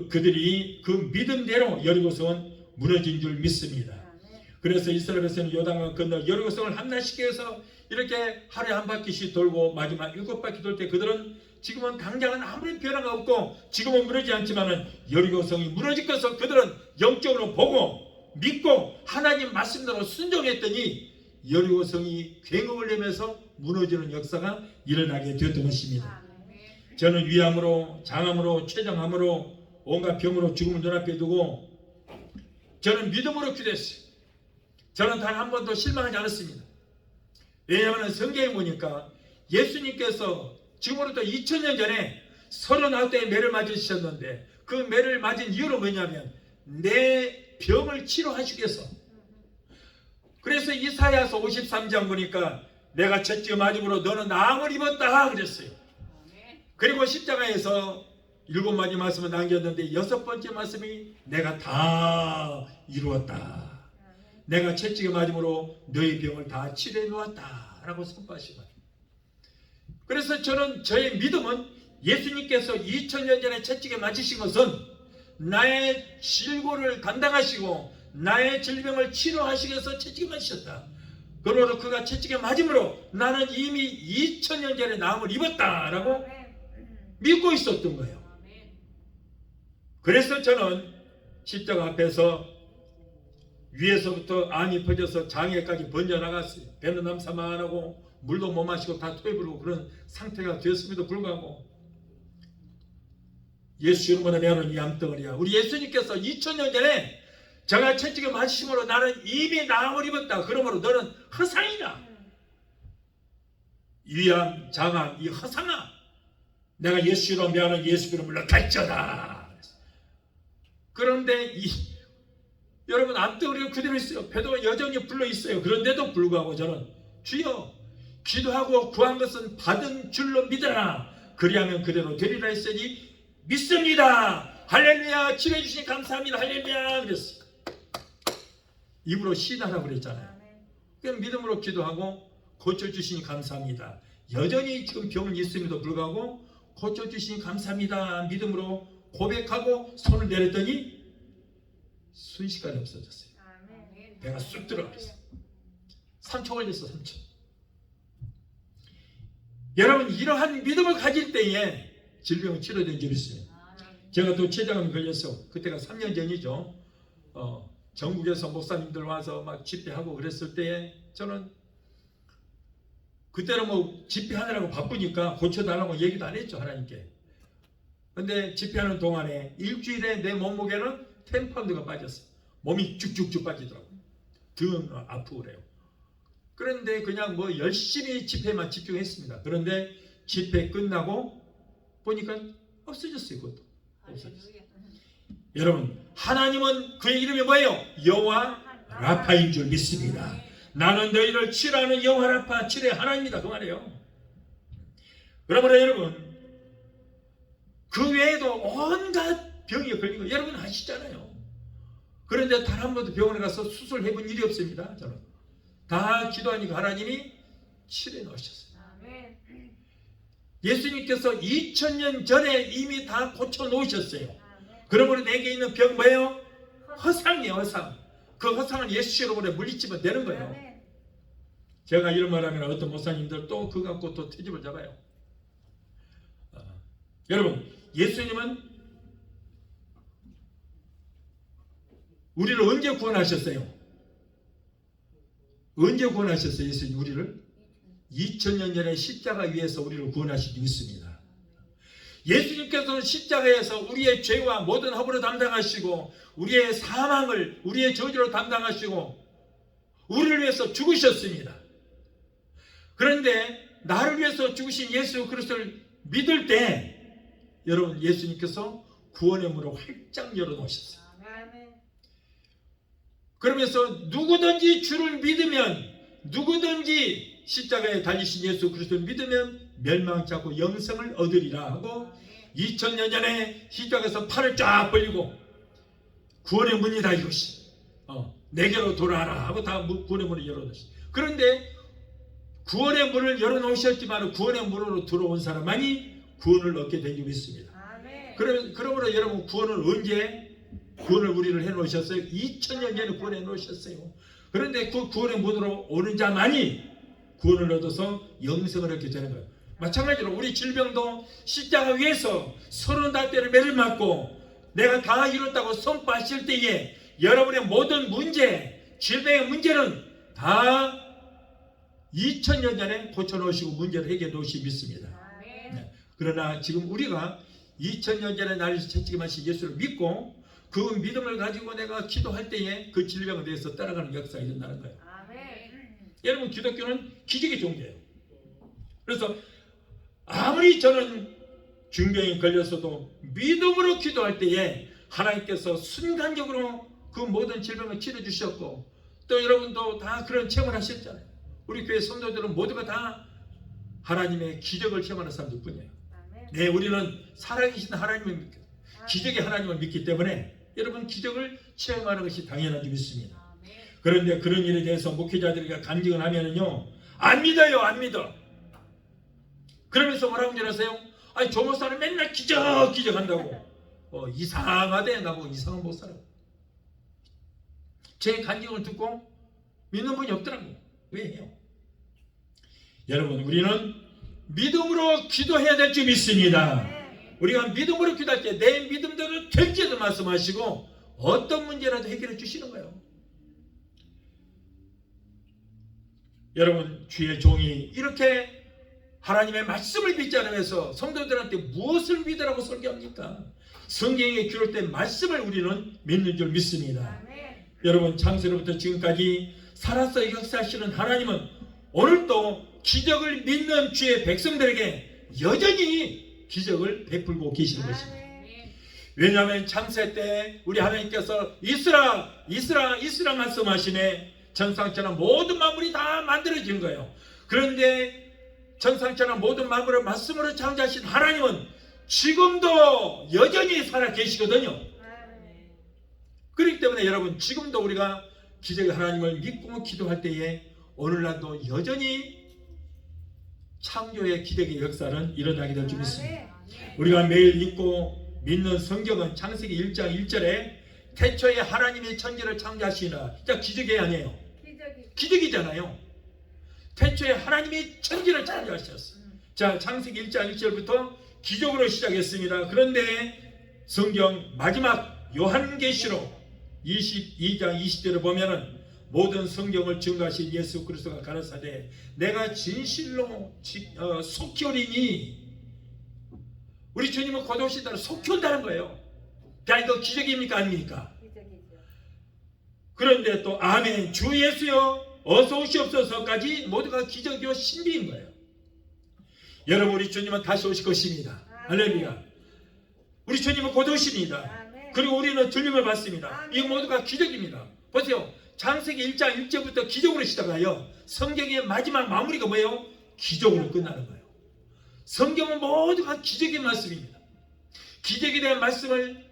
그들이 그 믿음대로 여리고성은 무너진 줄 믿습니다. 그래서 이스라엘 백성은 요단강 건너 여리고성을 함락시키기 위해서 이렇게 하루에 한 바퀴씩 돌고 마지막 7바퀴 돌 때 그들은 지금은 당장은 아무런 변화가 없고 지금은 무너지지 않지만은 여리고성이 무너질 것을 그들은 영적으로 보고 믿고 하나님 말씀대로 순종했더니 여리고성이 굉음을 내면서 무너지는 역사가 일어나게 되었던 것입니다. 저는 위암으로, 장암으로, 췌장암으로, 온갖 병으로 죽음을 눈앞에 두고 저는 믿음으로 기도했어요. 저는 단 한 번도 실망하지 않았습니다. 왜냐하면 성경에 보니까 예수님께서 지금으로부터 2000년 전에 39대의 매를 맞으셨는데 그 매를 맞은 이유는 뭐냐면 내 병을 치료하시기 위해서. 그래서 이사야서 53장 보니까 내가 채찍을 맞음으로 너는 나음을 입었다 그랬어요. 그리고 십자가에서 7마디 말씀을 남겼는데 6번째 말씀이 내가 다 이루었다. 내가 채찍을 맞음으로 너희 병을 다 치료해 놓았다 라고 선포하시고, 그래서 저는 저의 믿음은 예수님께서 2000년 전에 채찍에 맞으신 것은 나의 질고를 감당하시고 나의 질병을 치료하시기 위해서 채찍에 맞으셨다. 그러므로 그가 채찍에 맞음으로 나는 이미 2000년 전에 나음을 입었다라고 믿고 있었던 거예요. 그래서 저는 십자가 앞에서 위에서부터 암이 퍼져서 장애까지 번져나갔어요. 배는 남사만하고 물도 못 마시고 다 토해 부르고 그런 상태가 되었음에도 불구하고 예수 이름으로 내어놓은 이 암덩어리야, 우리 예수님께서 2000년 전에 제가 채찍에 맞으심으로 나는 이미 나음을 입었다. 그러므로 너는 허상이다. 위암, 장암, 이 허상아, 내가 예수 이름으로 내어놓은 예수 이름으로 갈지어다. 그런데 여러분 암덩어리가 그대로 있어요. 배도가 여전히 불러 있어요. 그런데도 불구하고 저는 주여 기도하고 구한 것은 받은 줄로 믿어라. 그리하면 그대로 되리라 했으니 믿습니다. 할렐루야. 치료해 주시니 감사합니다. 할렐루야. 그랬어요. 입으로 시인하라고 그랬잖아요. 그냥 믿음으로 기도하고 고쳐주시니 감사합니다. 여전히 지금 병은 있음에도 불구하고 고쳐주시니 감사합니다. 믿음으로 고백하고 손을 내렸더니 순식간에 없어졌어요. 배가 쑥 들어갔어요. 3초 걸렸어. 3초. 여러분 이러한 믿음을 가질 때에 질병은 치료된 적이 있어요. 제가 또 췌장암 걸렸어. 그때가 3년 전이죠. 전국에서 목사님들 와서 막 집회하고 그랬을 때에 저는 그때는 뭐 집회하느라고 바쁘니까 고쳐달라고 얘기도 안 했죠, 하나님께. 근데 집회하는 동안에 일주일에 내 몸무게는 10파운드가 빠졌어요. 몸이 쭉쭉쭉 빠지더라고요. 등 아프고 그래요. 그런데 그냥 뭐 열심히 집회만 집중했습니다. 그런데 집회 끝나고 보니까 없어졌어요. 그것도 없어졌어요. 여러분 하나님은 그의 이름이 뭐예요? 여호와 라파인 줄 믿습니다. 나는 너희를 치료하는 여호와 라파, 치료의 하나님이다 그 말이에요. 그러므로 여러분 그 외에도 온갖 병이 걸리고 여러분 아시잖아요. 그런데 단 한 번도 병원에 가서 수술해 본 일이 없습니다. 저는 다 기도하니까 하나님이 치료해 놓으셨어요. 예수님께서 2000년 전에 이미 다 고쳐 놓으셨어요. 그러므로 내게 있는 병 뭐예요? 허상이에요. 허상. 그 허상은 예수 이름으로 물리치면 되는 거예요. 제가 이런 말하면 어떤 목사님들 또 그거 갖고 또 트집을 잡아요. 여러분 예수님은 우리를 언제 구원하셨어요? 언제 구원하셨어요? 예수님 우리를 2000년 전에 십자가 위에서 우리를 구원하시기 믿습니다. 예수님께서는 십자가에서 우리의 죄와 모든 허물을 담당하시고 우리의 사망을 우리의 저주를 담당하시고 우리를 위해서 죽으셨습니다. 그런데 나를 위해서 죽으신 예수 그리스도를 믿을 때 여러분 예수님께서 구원의 문을 활짝 열어놓으셨어요. 그러면서 누구든지 주를 믿으면, 누구든지 십자가에 달리신 예수 그리스도를 믿으면 멸망치 않고 영생을 얻으리라 하고 2000년 전에 십자가에서 팔을 쫙 벌리고 구원의 문이다 이것이 내게로 돌아와라 하고 다 구원의 문을 열어놓으셨어요. 그런데 구원의 문을 열어놓으셨지만 구원의 문으로 들어온 사람만이 구원을 얻게 된 줄이 있습니다. 그러므로 여러분 구원을 언제 구원을 우리를 해놓으셨어요? 2000년 전에 구원해 놓으셨어요. 그런데 그 구원의 문으로 오는 자만이 구원을 얻어서 영생을 얻게 되는 거예요. 마찬가지로 우리 질병도 십자가 위에서 35대를 매를 맞고 내가 다 이뤘다고 선포하실 때에 여러분의 모든 문제, 질병의 문제는 다 2000년 전에 고쳐놓으시고 문제를 해결해 놓으시 믿습니다. 네. 그러나 지금 우리가 2000년 전에 나를 채찍에 맞으신 예수를 믿고 그 믿음을 가지고 내가 기도할 때에 그 질병에 대해서 따라가는 역사가 일어나는 거예요. 여러분 기독교는 기적의 종교예요. 그래서 아무리 저는 중병이 걸렸어도 믿음으로 기도할 때에 하나님께서 순간적으로 그 그 모든 질병을 치료 주셨고 또 여러분도 다 그런 체험을 하셨잖아요. 우리 교회 성도들은 모두가 다 하나님의 기적을 체험하는 사람들 뿐이에요. 네, 우리는 살아계신 하나님을 믿고 기적의 하나님을 믿기 때문에 여러분 기적을 체험하는 것이 당연한 줄 믿습니다. 그런데 그런 일에 대해서 목회자들이 간증을 하면은요, 안 믿어요, 안 믿어. 그러면서 뭐라고 줄 아세요? 아니, 조 목사는 맨날 기적 한다고. 이상하대, 나보고 이상한 목사라고. 제 간증을 듣고 믿는 분이 없더라고요. 왜요? 여러분, 우리는 믿음으로 기도해야 될 줄 믿습니다. 우리가 믿음으로 기도할 때 내 믿음대로 될지도 말씀하시고 어떤 문제라도 해결해 주시는 거예요. 여러분, 주의 종이 이렇게 하나님의 말씀을 믿지 않으면서 성도들한테 무엇을 믿으라고 설교합니까? 성경에 기록된 말씀을 우리는 믿는 줄 믿습니다. 여러분, 창세로부터 지금까지 살아서 역사하시는 하나님은 오늘도 기적을 믿는 주의 백성들에게 여전히 기적을 베풀고 계시는 것입니다. 왜냐하면 창세 때 우리 하나님께서 있으라 말씀하시네. 천상천하 모든 만물이 다 만들어진 거예요. 그런데 천상천하 모든 만물을 말씀으로 창조하신 하나님은 지금도 여전히 살아 계시거든요. 그렇기 때문에 여러분, 지금도 우리가 기적의 하나님을 믿고 기도할 때에 오늘날도 여전히 창조의 기적의 역사는 일어나게 될 줄 믿습니다. 우리가 매일 읽고 믿는 성경은 창세기 1장 1절에 태초에 하나님이 천지를 창조하시나. 자, 기적이 아니에요. 기적이잖아요. 태초에 하나님이 천지를 창조하셨어요. 자, 창세기 1장 1절부터 기적으로 시작했습니다. 그런데 성경 마지막 요한계시록 22장 20절을 보면은 모든 성경을 증거하신 예수 그리스도가 가라사대 내가 진실로 속히 오리니. 우리 주님은 곧 오신다는 속히 온다는 거예요. 자, 이거 기적입니까 아닙니까? 기적이죠. 그런데 또 아멘 주 예수여 어서 오시옵소서까지 모두가 기적이요 신비인 거예요. 여러분, 우리 주님은 다시 오실 것입니다. 할렐루야. 우리 주님은 곧 오십니다. 그리고 우리는 들림을 받습니다. 이 모두가 기적입니다. 보세요. 창세기 1장 1절부터 기적으로 시작하여 성경의 마지막 마무리가 뭐예요? 기적으로 끝나는 거예요. 성경은 모두가 기적의 말씀입니다. 기적에 대한 말씀을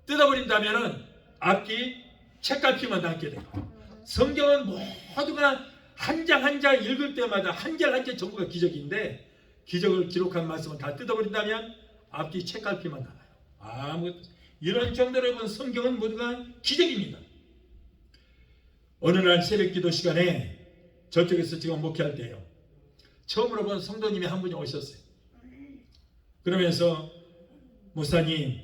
뜯어버린다면 앞뒤 책갈피만 남게 돼요. 성경은 모두가 한 장 한 장 읽을 때마다 한 절 한 절 전부가 기적인데 기적을 기록한 말씀을 다 뜯어버린다면 앞뒤 책갈피만 남아요. 이런 정도로 보면 성경은 모두가 기적입니다. 어느 날 새벽 기도 시간에 저쪽에서 지금 목회할 때요, 처음으로 본 성도님이 한 분이 오셨어요. 그러면서 목사님,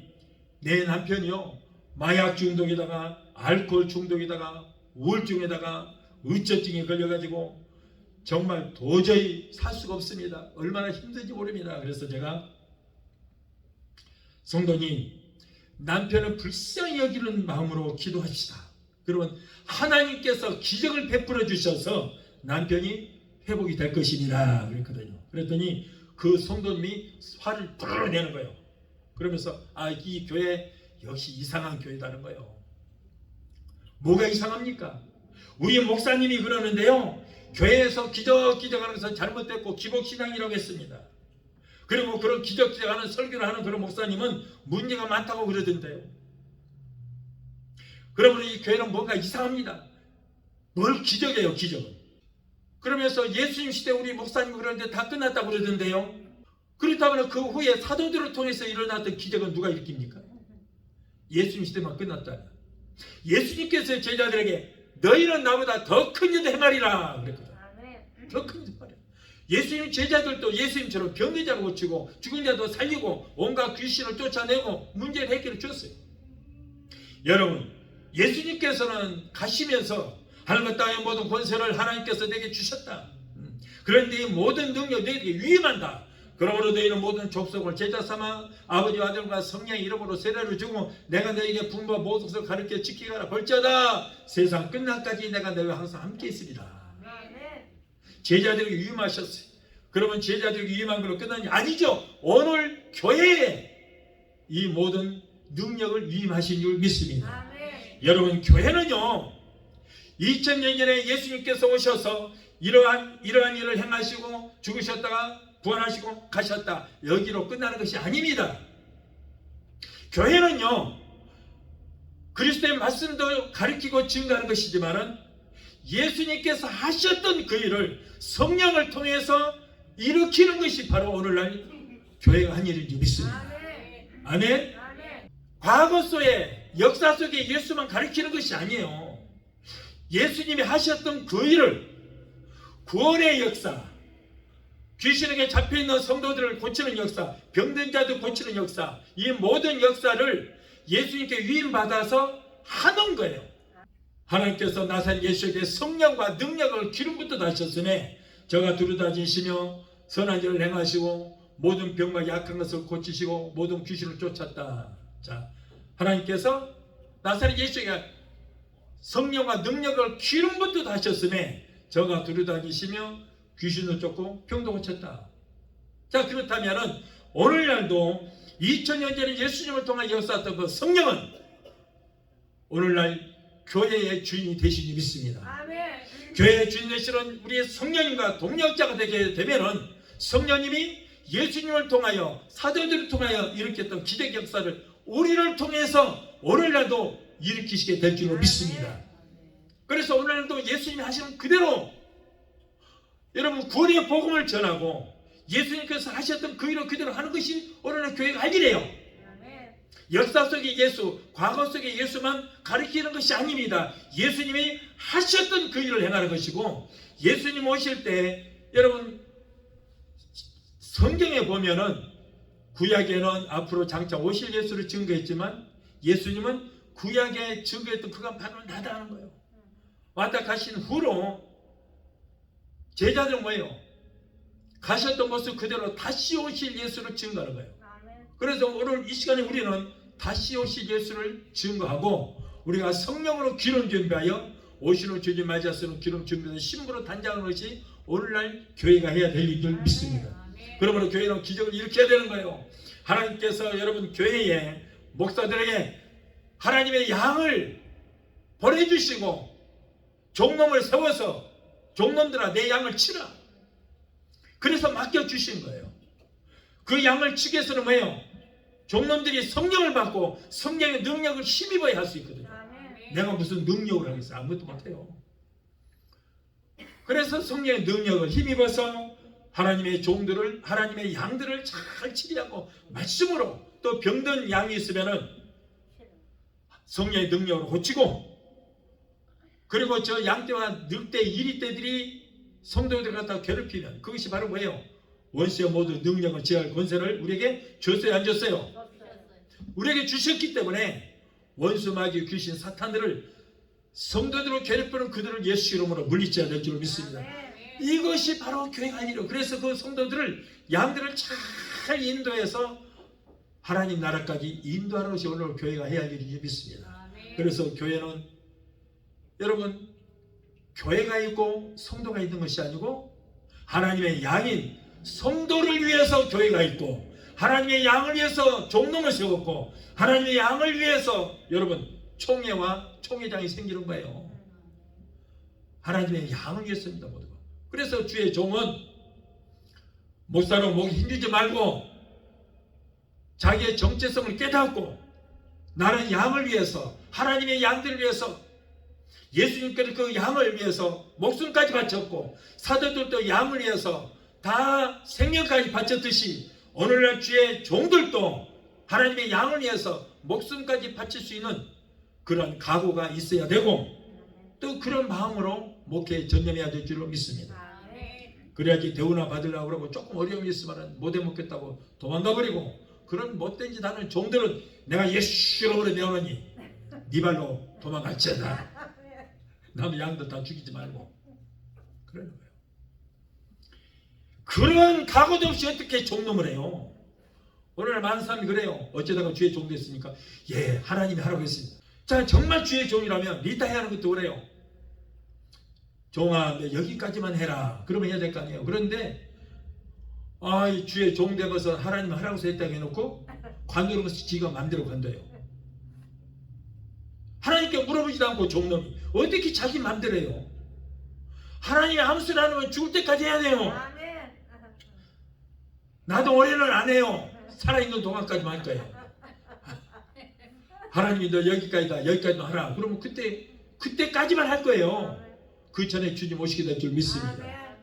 내 남편이요 마약 중독에다가 알코올 중독에다가 우울증에다가 의처증에 걸려가지고 정말 도저히 살 수가 없습니다. 얼마나 힘든지 모릅니다. 그래서 제가 성도님, 남편을 불쌍히 여기는 마음으로 기도합시다. 그러면 하나님께서 기적을 베풀어 주셔서 남편이 회복이 될 것입니다. 그랬거든요. 그랬더니 그 성도님이 화를 부르르 내는 거예요. 그러면서 이 교회 역시 이상한 교회다는 거예요. 뭐가 이상합니까? 우리 목사님이 그러는데요, 교회에서 기적하는 것은 잘못됐고 기복신앙이라고 했습니다. 그리고 그런 기적하는 설교를 하는 그런 목사님은 문제가 많다고 그러던데요. 그러면 이 교회는 뭔가 이상합니다. 뭘 기적이에요, 기적은. 그러면서 예수님 시대 우리 목사님 그러는데 다 끝났다고 그러던데요. 그렇다면 그 후에 사도들을 통해서 일어났던 기적은 누가 일으킵니까? 예수님 시대만 끝났다면. 예수님께서 제자들에게 너희는 나보다 더 큰 일을 행하리라 그랬거든. 더 큰 일을 행하리라. 예수님 제자들도 예수님처럼 병든 자를 고치고 죽은 자도 살리고 온갖 귀신을 쫓아내고 문제를 해결해 줬어요. 여러분, 예수님께서는 가시면서 하늘과 땅의 모든 권세를 하나님께서 내게 주셨다. 그런데 이 모든 능력이 너희에게 위임한다. 그러므로 너희는 모든 족속을 제자 삼아 아버지와 아들과 성령의 이름으로 세례를 주고 내가 너희에게 분부와 모든 것을 가르쳐 지키게 하라. 벌자다 세상 끝날까지 내가 너희와 항상 함께 있으리라. 제자들에게 위임하셨어요. 그러면 제자들에게 위임한 걸로 끝나니 아니죠. 오늘 교회에 이 모든 능력을 위임하신 줄 믿습니다. 여러분, 교회는요 2000년 전에 예수님께서 오셔서 이러한 일을 행하시고 죽으셨다가 부활하시고 가셨다, 여기로 끝나는 것이 아닙니다. 교회는요 그리스도의 말씀도 가르치고 증거하는 것이지만은 예수님께서 하셨던 그 일을 성령을 통해서 일으키는 것이 바로 오늘날 교회가 한 일인 줄 믿습니다. 아멘. 과거 속에, 역사 속에 예수만 가르치는 것이 아니에요. 예수님이 하셨던 그 일을, 구원의 역사, 귀신에게 잡혀있는 성도들을 고치는 역사, 병든 자들 고치는 역사, 이 모든 역사를 예수님께 위임받아서 하는 거예요. 하나님께서 나사렛 예수에게 성령과 능력을 기름부터 다셨으니 저가 두루다니시며 선한 일을 행하시고 모든 병과 약한 것을 고치시고 모든 귀신을 쫓았다. 자, 하나님께서 나사렛 예수에게 성령과 능력을 기름부터 다셨으니 저가 두루다니시며 귀신을 쫓고 병도 고쳤다. 자, 그렇다면은 오늘날도 2000년 전에 예수님을 통해 역사했던 그 성령은 오늘날 교회의 주인이 되시니 믿습니다. 아멘. 교회의 주인 되시는 우리의 성령님과 동력자가 되게 되면은 성령님이 예수님을 통하여 사도들을 통하여 일으켰던 기적 역사를 우리를 통해서 오늘날도 일으키시게 될 줄로 믿습니다. 그래서 오늘날도 예수님이 하시는 그대로 여러분 구원의 복음을 전하고 예수님께서 하셨던 그 일을 그대로 하는 것이 오늘날 교회가 할 일이에요. 역사 속의 예수, 과거 속의 예수만 가리키는 것이 아닙니다. 예수님이 하셨던 그 일을 행하는 것이고, 예수님 오실 때 여러분 성경에 보면은 구약에는 앞으로 장차 오실 예수를 증거했지만 예수님은 구약에 증거했던 그가 바로 나다 하는 거예요. 왔다 가신 후로 제자들은 뭐예요? 가셨던 모습 그대로 다시 오실 예수를 증거하는 거예요. 그래서 오늘 이 시간에 우리는 다시 오실 예수를 증거하고 우리가 성령으로 기름 준비하여 오시는 주님 맞이하시는 기름 준비하는 신부로 단장하는 것이 오늘날 교회가 해야 될 일을 믿습니다. 그러므로 교회는 기적을 일으켜야 되는 거예요. 하나님께서 여러분 교회에 목사들에게 하나님의 양을 보내주시고 종놈을 세워서 종놈들아 내 양을 치라, 그래서 맡겨주신 거예요. 그 양을 치기 위해서는 뭐예요? 종놈들이 성령을 받고 성령의 능력을 힘입어야 할 수 있거든요. 내가 무슨 능력을 하겠어요? 아무것도 못해요. 그래서 성령의 능력을 힘입어서 하나님의 종들을, 하나님의 양들을 잘 치리하고 말씀으로, 또 병든 양이 있으면은 성령의 능력으로 고치고, 그리고 저 양떼와 늑대, 이리떼들이 성도들을 갖다가 괴롭히면 그것이 바로 뭐예요? 원수의 모든 능력을 제할 권세를 우리에게 줬어요, 안 줬어요? 우리에게 주셨기 때문에 원수, 마귀, 귀신, 사탄들을 성도들을 괴롭히는 그들을 예수 이름으로 물리쳐야 될 줄 믿습니다. 이것이 바로 교회가 아니라, 그래서 그 성도들을, 양들을 잘 인도해서 하나님 나라까지 인도하는 것이 오늘 교회가 해야 할 일이 믿습니다. 그래서 교회는 여러분 교회가 있고 성도가 있는 것이 아니고 하나님의 양인 성도를 위해서 교회가 있고, 하나님의 양을 위해서 종놈을 세웠고, 하나님의 양을 위해서 여러분 총회와 총회장이 생기는 거예요. 하나님의 양을 위해서입니다, 모두가. 그래서 주의 종은 목사로 목이 힘주지 말고 자기의 정체성을 깨닫고 나는 양을 위해서, 하나님의 양들을 위해서, 예수님께서 그 양을 위해서 목숨까지 바쳤고 사도들도 양을 위해서 다 생명까지 바쳤듯이 오늘날 주의 종들도 하나님의 양을 위해서 목숨까지 바칠 수 있는 그런 각오가 있어야 되고, 또 그런 마음으로 목회에 전념해야 될 줄로 믿습니다. 그래야지 대우나 받으려고 그러고 조금 어려움이 있으면 못 해먹겠다고 도망가 버리고, 그런 못된 짓 하는 종들은 내가 예수 이름으로 명하니 네 발로 도망갈지어다. 남의 양들 다 죽이지 말고 그러는 거예요. 그런 각오도 없이 어떻게 종놈을 해요? 오늘 많은 사람이 그래요. 어쩌다가 주의 종 됐으니까 예 하나님이 하라고 했습니다. 자, 정말 주의 종이라면 리타 해야 하는 것도 그래요. 종아 여기까지만 해라 그러면 해야 될 거 아니에요. 그런데 이 주의 종 되고서 하나님 하라고 했다고 해놓고 관두는 것을 지가 마음대로 관둬요. 하나님께 하나님께 물어보지도 않고 종놈이 어떻게 자기 맘대로 해요? 하나님이 아무 소리 안 하면 죽을 때까지 해야 돼요. 나도 올해는 안 해요. 살아있는 동안까지만 할 거예요. 하나님이 너 여기까지다, 여기까지도 하라. 그러면 그때까지만 할 거예요. 그 전에 주님 오시게 될 줄 믿습니다.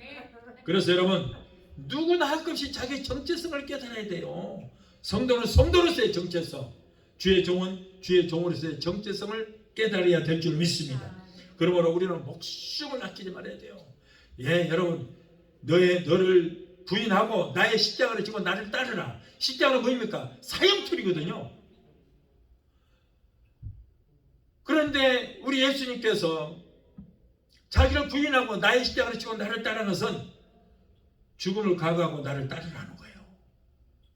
그래서 여러분, 누구나 할 것 없이 자기 정체성을 깨달아야 돼요. 성도는 성도로서의 정체성, 주의 종은 주의 종으로서의 정체성을 깨달아야 될 줄 믿습니다. 그러므로 우리는 목숨을 아끼지 말아야 돼요. 예, 여러분, 너를 부인하고 나의 십자가를 지고 나를 따르라. 십자가는 뭐입니까? 사형툴이거든요. 그런데 우리 예수님께서 자기를 부인하고 나의 십자가를 지고 나를 따르는 것은 죽음을 각오하고 나를 따르라는 거예요.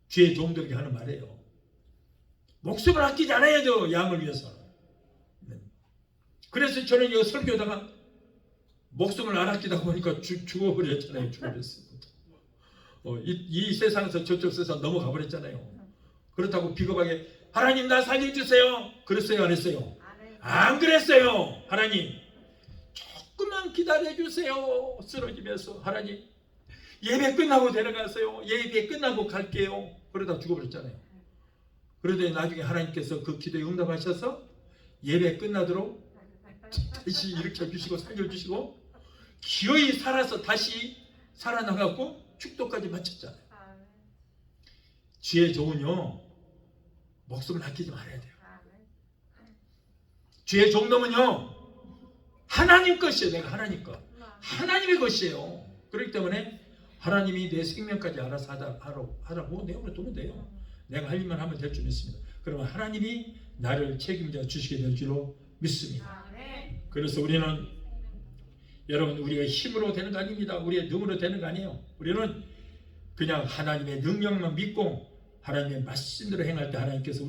주의 종들에게 하는 말이에요. 목숨을 아끼지 않아야 돼요. 양을 위해서. 그래서 저는 이 설교다가 목숨을 안 아끼다 보니까 죽어버렸잖아요. 죽어버렸습니다. 이 세상에서 저쪽 세상 넘어가 버렸잖아요. 그렇다고 비겁하게 하나님 나 살려주세요. 그랬어요? 안 했어요? 안 그랬어요. 하나님 조금만 기다려주세요. 쓰러지면서 하나님 예배 끝나고 데려가세요. 예배 끝나고 갈게요. 그러다 죽어버렸잖아요. 그러더니 나중에 하나님께서 그 기도에 응답하셔서 예배 끝나도록 다시 일으켜주시고 살려주시고 기어이 살아서 다시 살아나가고 축도까지 마쳤잖아요. 주의 종은요 목숨을 아끼지 말아야 돼요. 주의 종놈은요 하나님 것이에요. 내가 하나님 것, 하나님의 것이에요. 그렇기 때문에 하나님이 내 생명까지 알아서 하라고 내버려 두면 돼요. 내가 할 일만 하면 될 줄 믿습니다. 그러면 하나님이 나를 책임져 주시게 될 줄로 믿습니다. 그래서 우리는 여러분 우리의 힘으로 되는 거 아닙니다. 우리의 능으로 되는 거 아니에요. 우리는 그냥 하나님의 능력만 믿고 하나님의 말씀대로 행할 때 하나님께서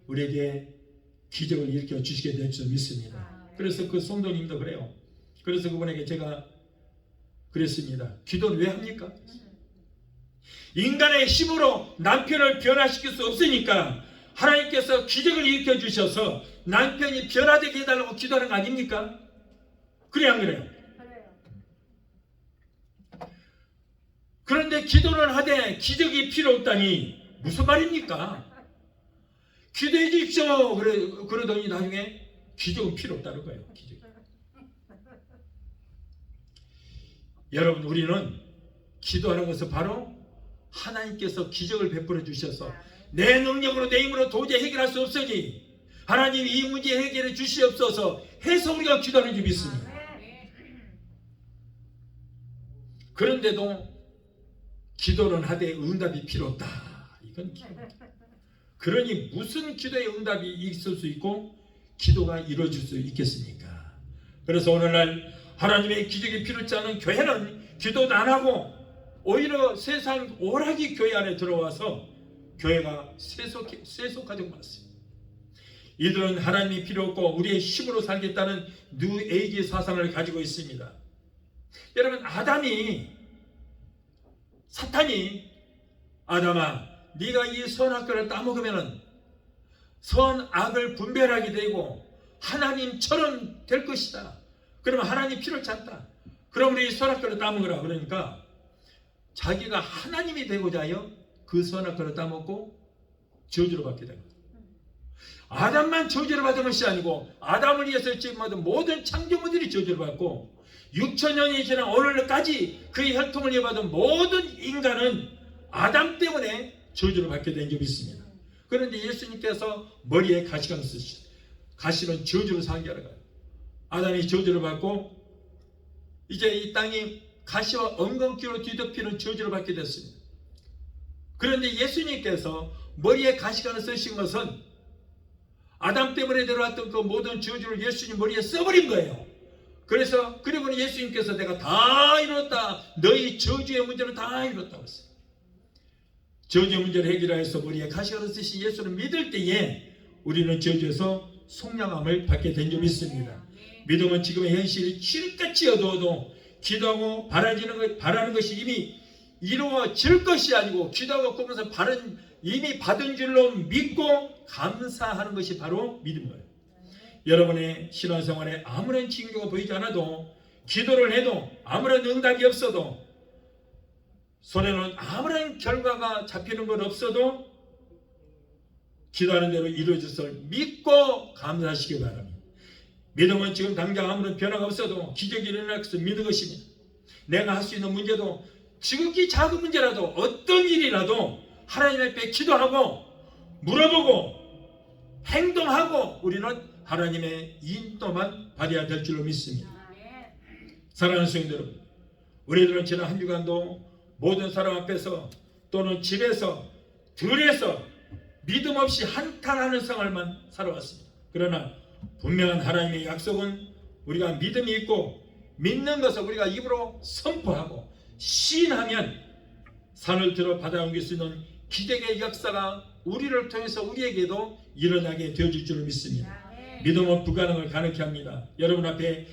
우리에게 기적을 일으켜 주시게 될 줄 믿습니다. 그래서 그 성도님도 그래요. 그래서 그분에게 제가 그랬습니다. 기도는 왜 합니까? 인간의 힘으로 남편을 변화시킬 수 없으니까 하나님께서 기적을 일으켜 주셔서 남편이 변화되게 해달라고 기도하는 거 아닙니까? 그래 안 그래요? 그런데 기도를 하되 기적이 필요 없다니 무슨 말입니까? 기도해 주십시오. 그러더니 나중에 기적은 필요 없다는 거예요. 기적. 여러분 우리는 기도하는 것은 바로 하나님께서 기적을 베풀어 주셔서 내 능력으로 내 힘으로 도저히 해결할 수 없으니 하나님 이 문제 해결해 주시옵소서 해서 우리가 기도하는 줄 믿습니다. 그런데도 기도는 하되 응답이 필요 없다. 이건 기도. 그러니 무슨 기도의 응답이 있을 수 있고 기도가 이루어질 수 있겠습니까? 그래서 오늘날 하나님의 기적이 필요치 않은 교회는 기도도 안 하고 오히려 세상 오락이 교회 안에 들어와서 교회가 세속화되고 말았습니다. 이들은 하나님이 필요 없고 우리의 힘으로 살겠다는 뉴에이지 사상을 가지고 있습니다. 여러분 사탄이 아담아 네가 이 선악과를 따먹으면 선악을 분별하게 되고 하나님처럼 될 것이다. 그러면 하나님 필요치 않다. 그럼 우리 선악과를 따먹으라. 그러니까 자기가 하나님이 되고자 하여 그 선악과를 따먹고 저주를 받게 된 거예요. 아담만 저주를 받은 것이 아니고 아담을 위해서 지음받은 모든 창조물들이 저주를 받고 6천년이 지난 오늘까지 그의 혈통을 이어받은 모든 인간은 아담 때문에 저주를 받게 된 적이 있습니다. 그런데 예수님께서 머리에 가시관을 쓰시죠. 가시는 저주를 상기하러 가요. 아담이 저주를 받고 이제 이 땅이 가시와 엉겅퀴로 뒤덮이는 저주를 받게 됐습니다. 그런데 예수님께서 머리에 가시관을 쓰신 것은 아담 때문에 들어왔던 그 모든 저주를 예수님 머리에 써버린 거예요. 그리고 예수님께서 내가 다 이뤘다. 너희 저주의 문제는 다 이뤘다고 했어요. 저주의 문제를 해결하여서 머리에 가시관을 쓰신 예수를 믿을 때에 우리는 저주에서 속량함을 받게 된 줄 믿습니다. 믿음은 지금의 현실이 칠같이 어두워도 기도하고 바라는 것이 이미 이루어질 것이 아니고 기도하고 꾸면서 이미 받은 줄로 믿고 감사하는 것이 바로 믿음인 거예요. 여러분의 신앙생활에 아무런 징조가 보이지 않아도, 기도를 해도 아무런 응답이 없어도, 손에는 아무런 결과가 잡히는 것 없어도 기도하는 대로 이루어졌을 믿고 감사하시기 바랍니다. 믿음은 지금 당장 아무런 변화가 없어도 기적이 일어날 것을 믿는 것입니다. 내가 할 수 있는 문제도, 지극히 작은 문제라도, 어떤 일이라도 하나님 앞에 기도하고 물어보고 행동하고 우리는 하나님의 인도만 받아야 될 줄로 믿습니다. 사랑하는 성도 여러분, 우리들은 지난 한 주간도 모든 사람 앞에서 또는 집에서 들에서 믿음 없이 한탄하는 생활만 살아왔습니다. 그러나 분명한 하나님의 약속은 우리가 믿음이 있고 믿는 것을 우리가 입으로 선포하고 시인하면 산을 들어 바다에 옮길 수 있는 기적의 역사가 우리를 통해서 우리에게도 일어나게 되어질 줄 믿습니다. 믿음은 불가능을 가능케 합니다. 여러분 앞에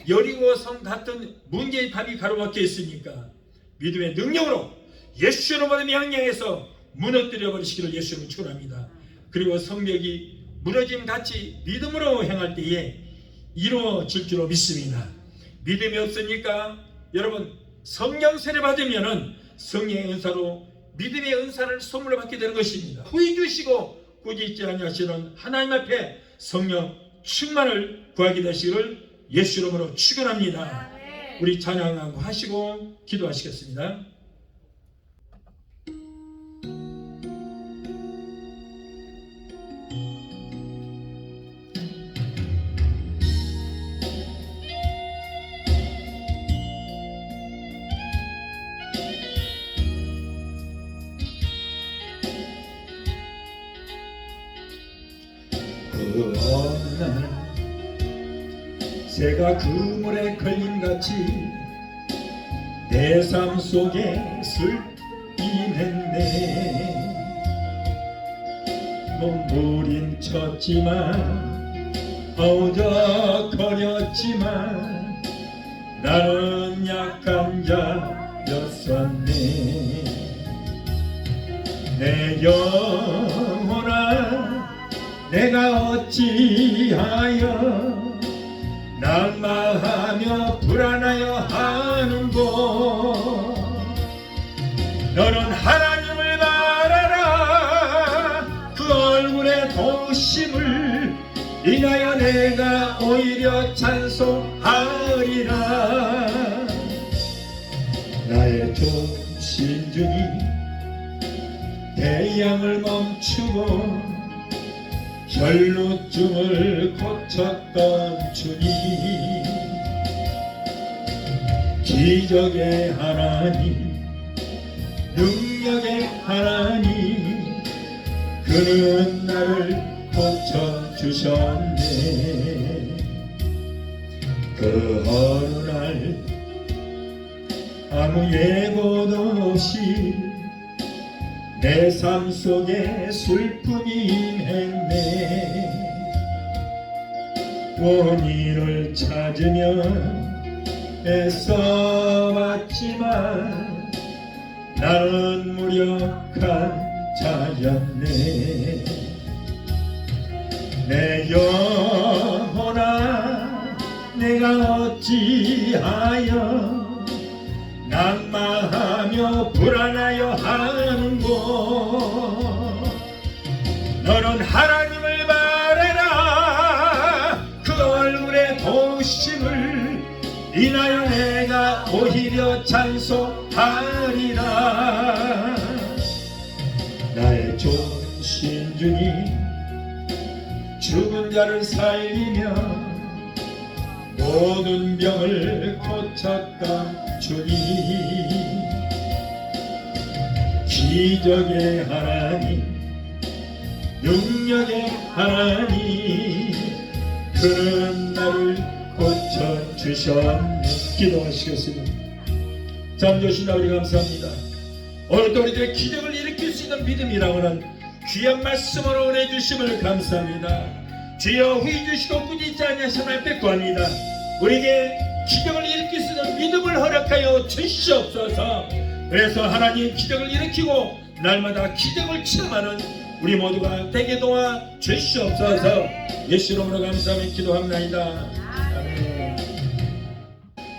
여리고 성 같은 문제의 답이 가로막혀 있으니까 믿음의 능력으로 예수 이름으로 명령해서 무너뜨려 버리시기를 예수 이름으로 축원합니다. 그리고 성벽이 무너짐 같이 믿음으로 행할 때에 이루어질 줄로 믿습니다. 믿음이 없으니까 여러분 성령 세례 받으면은 성령의 은사로 믿음의 은사를 선물로 받게 되는 것입니다. 후히 주시고 꾸짖지 아니하시는 하나님 앞에 성령 충만을 구하게 되시기를 예수 이름으로 축원합니다. 우리 찬양하고 하시고 기도하시겠습니다. 그 어느 날 새가 그물에 걸림같이 내 삶 속에 슬림했네. 몸부림쳤지만 허우적거렸지만 나는 약한 자였었네. 내 영혼아 내가 어찌하여 낙마하며 불안하여 하는고. 너는 하나님을 바라라. 그 얼굴의 도심을 인하여 내가 오히려 찬송하리라. 나의 종신중이 태양을 멈추고 혈루증을 고쳤던 주님, 기적의 하나님, 능력의 하나님, 그는 나를 고쳐주셨네. 그 어느 날 아무 예고도 없이 내 삶 속에 슬픔이 임했네. 원인을 찾으며 애써왔지만 나는 무력한 자였네. 내 영혼아 내가 어찌하여 낙마하며 불안하여 하는고. 너는 하나님을 바라라. 그 얼굴의 도심을 인하여 내가 오히려 찬송하리라. 나의 종신중이 죽은 자를 살리며 모든 병을 고쳤던 주님, 기적의 하나님, 능력의 하나님, 그는 나를 고쳐주셨네. 기도하시겠습니다. 잠조신 아버지 감사합니다. 오늘도 우리들의 기적을 일으킬 수 있는 믿음이라고는 귀한 말씀으로 은혜주심을 감사합니다. 주여 후히 주시고 꾸짖지 아니하시는 앞에 구합니다. 우리에게 기적을 일으킬 수 있는 믿음을 허락하여 주시옵소서. 그래서 하나님 기적을 일으키고 날마다 기적을 체험하는 우리 모두가 되게 도와 주시옵소서. 예수 이름으로 감사하며 기도합나이다. 아멘.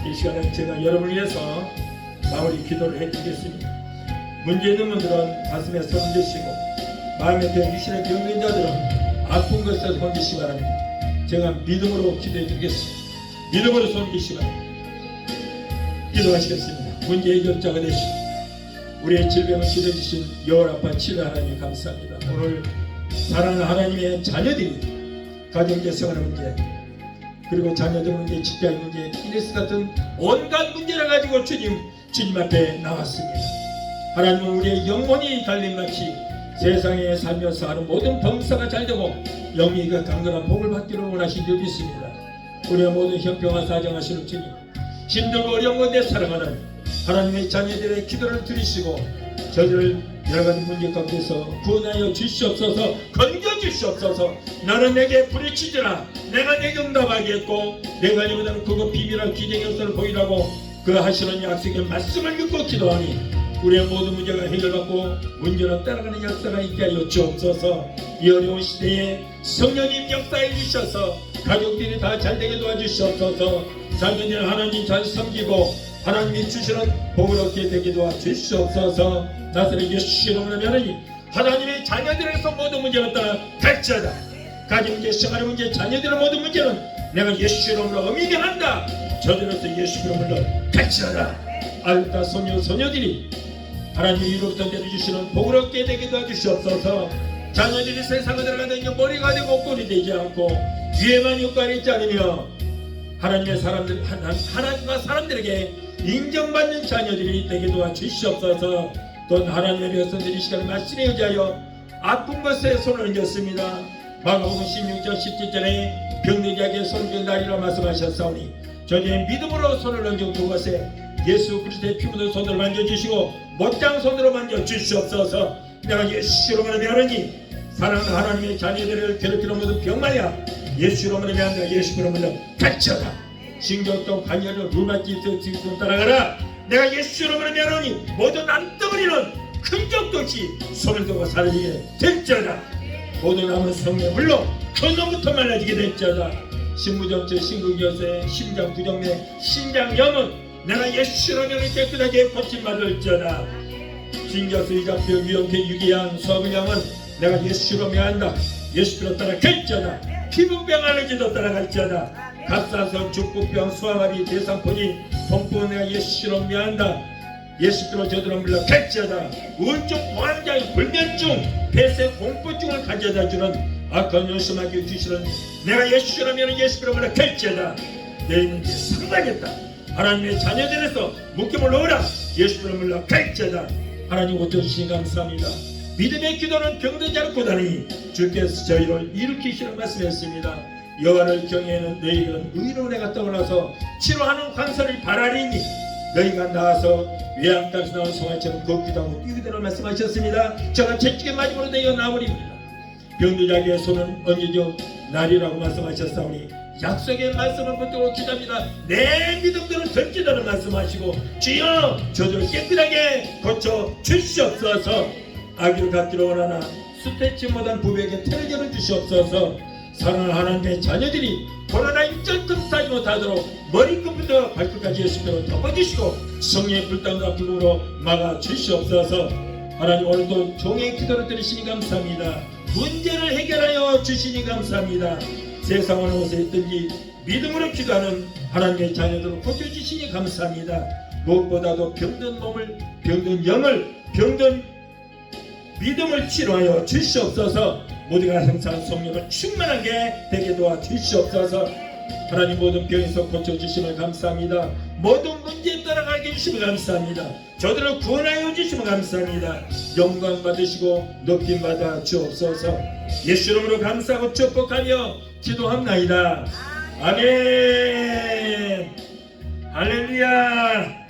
이 시간에 제가 여러분을 위해서 마무리 기도를 해드리겠습니다. 문제 있는 분들은 가슴에 손을 드시고 마음에 병기신의 병든 자들은 아픈 것에서 손 드시기 바랍니다. 제가 믿음으로 기도해 드리겠습니다. 믿음으로 손 드시기 바랍니다. 기도하시겠습니다. 문제 해결자가 되시고 우리의 질병을 치료해주신 여호와파 치료 하나님 감사합니다. 오늘 사랑하는 하나님의 자녀들이 가정제 생활 문제 그리고 자녀들 문제, 직장 문제, 비즈니스 같은 온갖 문제를 가지고 주님 앞에 나왔습니다. 하나님은 우리의 영혼이 달림같이 세상에 살면서 하는 모든 범사가 잘되고 영리가 강건한 복을 받기를 원하신 줄 믿습니다. 우리의 모든 형평과 사정하시는 주님, 힘들고 어려운 건데 사랑하는 하나님의 자녀들의 기도를 들으시고 저들을 여러가지 문제 가운데서 구원하여 주시옵소서. 건져 주시옵소서. 나는 내게 부딪히지라 내가 내게 응답하겠고 내가 아니면 그거 비밀한 기적의 역사를 보이라고 그 하시는 약속의 말씀을 믿고 기도하니 우리의 모든 문제가 해결받고 문제로 따라가는 역사가 있게 하여 주옵소서. 이 어려운 시대에 성령님 역사해 주셔서 가족들이 다 잘되게 도와주시옵소서. 자녀들 하나님 잘 섬기고 하나님이 주시는 복을 얻게 되게 도와주시옵소서. 나사렛 예수 이름으로 하나님 하나님의 자녀들에서 모든 문제가 떠나 갈지어다. 가정문제, 생활 문제, 자녀들의 모든 문제는 내가 예수 이름으로 의미한다. 저들에서 예수 이름으로 갈지어다. 알다 소녀 소녀들이 하나님의 이로부터 내려주시는 복을 얻게 되게 도와주시옵소서. 자녀들이 세상에 들어가다니 머리가 되고 꼴이 되지 않고 위에만 효과를 있지 않으며 하나님의 사람들 하나님과 사람들에게 인정받는 자녀들이 되게 도와주시옵소서. 또 하나님의 백성들이 시간을 말씀에 의지하여 아픈 것에 손을 얹었습니다. 마가복음 16절 17절에 병든 자에게 손을 든 날이라 말씀하셨사오니 저희의 믿음으로 손을 얹은 그것에 예수 그리스도의 피부로 손으로 만져주시고 못장 손으로 만져주시옵소서. 내가 예수 이름으로 명하니 사랑하는 하나님의 자녀들을 괴롭히는 모든 병마야 예수 이름으로 명한다. 예수 이름으로 갇혀라. 신경통 관절을 루마티스 지금 따라가라. 내가 예수 이름으로 명하니 모든 남덩어리는 흔적도 없이 손을 들고 사라지게 될지어다. 모든 남은 성령 물론 근원부터 말라지게 될지어다. 신부전체 신국여세 심장 부정맥 신장염은 내가 예수 이름으로 깨끗하게 고침받을지어다. 신경수 이자병 위험태 유기양 소화불량은 내가 예수 이름으로 명한다. 예수 이름으로 따라갈지어다. 피부병 알레르기도 따라갈지어다. 갑사선 죽부병 수화마비 대상포진 통풍은 내가 예수 이름으로 명한다. 예수 이름으로 저들은 물러갈지어다. 우울증 보안장 불면증 폐쇄 공포증을 가져다 주는 악한 연수마귀 주시는 내가 예수 이름으로 명하는 예수 이름으로 물러갈지어다. 내 문제 상당했다. 하나님의 자녀들에서 묶임을 놓으라. 예수 이름으로 물러갈지어다. 하나님 고쳐주시니 감사합니다. 믿음의 기도는 병든 자를 고다니 주께서 저희를 일으키시는 말씀이었습니다. 여호와를 경외하는 너희는 의로 내가 떠올라서 치료하는 광선을 바라리니 너희가 나와서 외양 땅에서 나온 송아지처럼 걷기도 하고 뛰기도 말씀하셨습니다. 저가 채찍에 맞음으로 내어 나버립니다. 병든 자에게 손은 얹어져 나리라고 말씀하셨사오니 약속의 말씀을 붙들고 기도합니다. 내 믿음들은 덜지다는 말씀하시고 주여 저들을 깨끗하게 고쳐 주시옵소서. 아기를 갖기로 원하나 수태치 못한 부부에게 태어나게 주시옵소서. 사랑하는 하나님의 자녀들이 코로나 입전틈 타지 못하도록 머리끝부터 발끝까지 예수님으로 덮어주시고 성령의 불땀과 불으로 막아주시옵소서. 하나님 오늘도 종의 기도를 들으시니 감사합니다. 문제를 해결하여 주시니 감사합니다. 세상 어느 곳에 있든지 믿음으로 기도하는 하나님의 자녀들을 고쳐주시니 감사합니다. 무엇보다도 병든 몸을, 병든 영을, 병든 믿음을 치료하여 주시옵소서. 모두가 항상 성령을 충만하게 되게 도와주시옵소서. 하나님 모든 병에서 고쳐주시면 감사합니다. 모든 문제에 따라가게 해주시면 감사합니다. 저들을 구원하여 주시면 감사합니다. 영광 받으시고 높임 받아 주옵소서. 예수 이름으로 감사하고 축복하며 기도합나이다. 아멘. 할렐루야.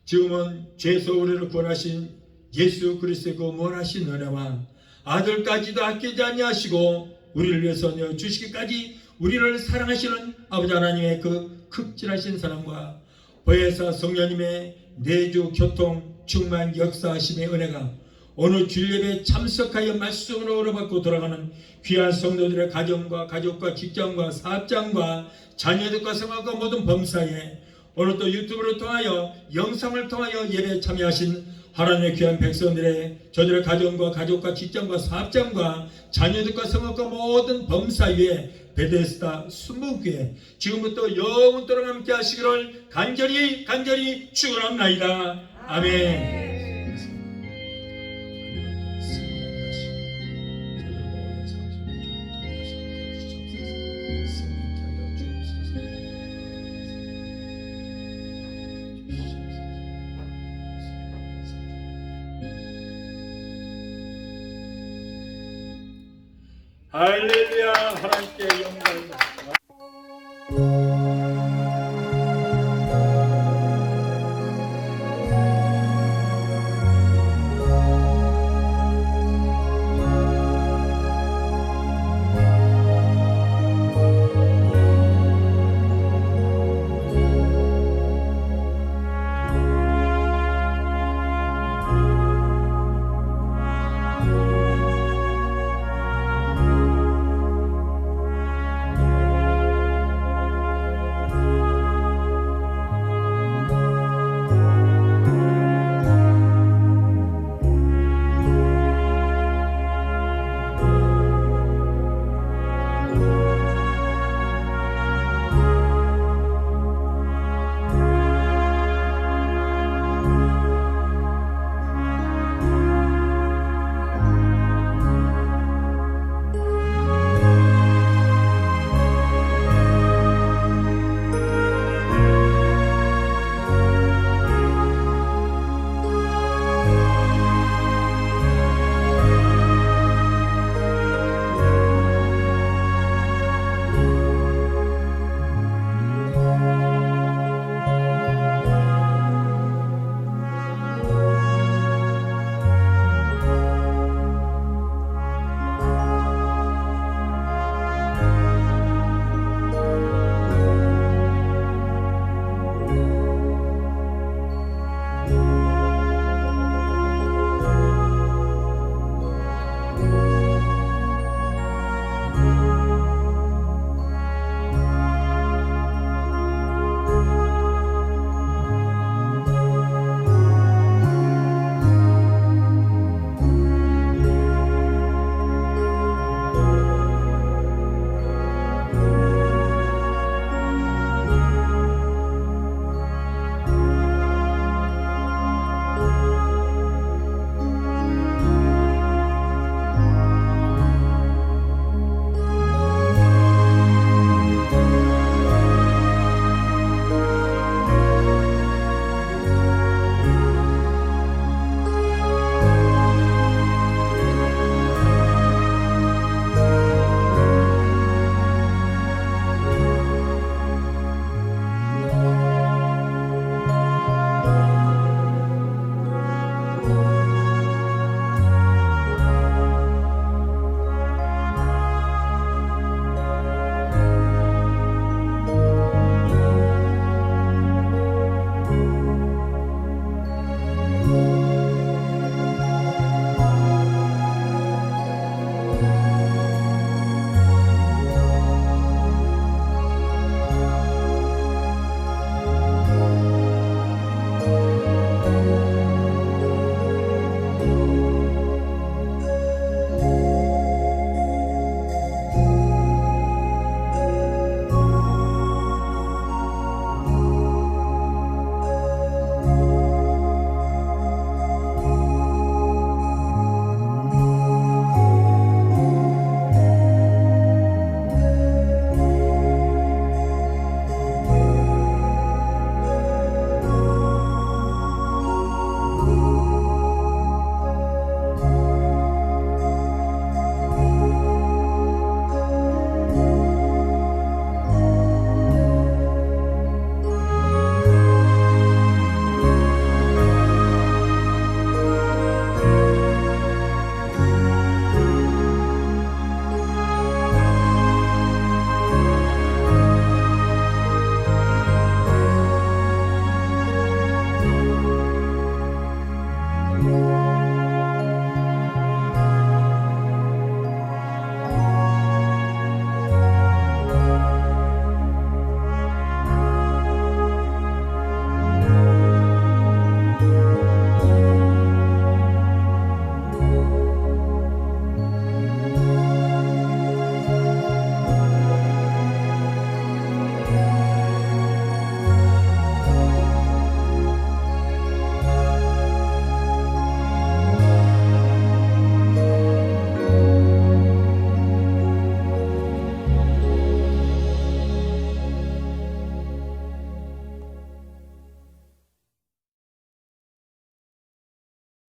지금은 죄에서 우리를 구원하신 예수 그리스도의 그 무한하신 은혜와 아들까지도 아끼지 아니하시고 우리를 위해서 내어주시기까지 우리를 사랑하시는 아버지 하나님의 그 극진하신 사랑과 보혜사 성령님의 내주 교통 충만 역사하심의 은혜가 오늘 주일예배에 참석하여 말씀을 얻어받고 돌아가는 귀한 성도들의 가정과 가족과 직장과 사업장과 자녀들과 생활과 모든 범사에 오늘 또 유튜브를 통하여 영상을 통하여 예배에 참여하신 하나님의 귀한 백성들의 저들의 가정과 가족과 직장과 사업장과 자녀들과 생활과 모든 범사 위에 베데스다 순복교회 지금부터 영원토록 함께 하시기를 간절히 축원합나이다. 아멘. 할렐루야. 하나님께 영광.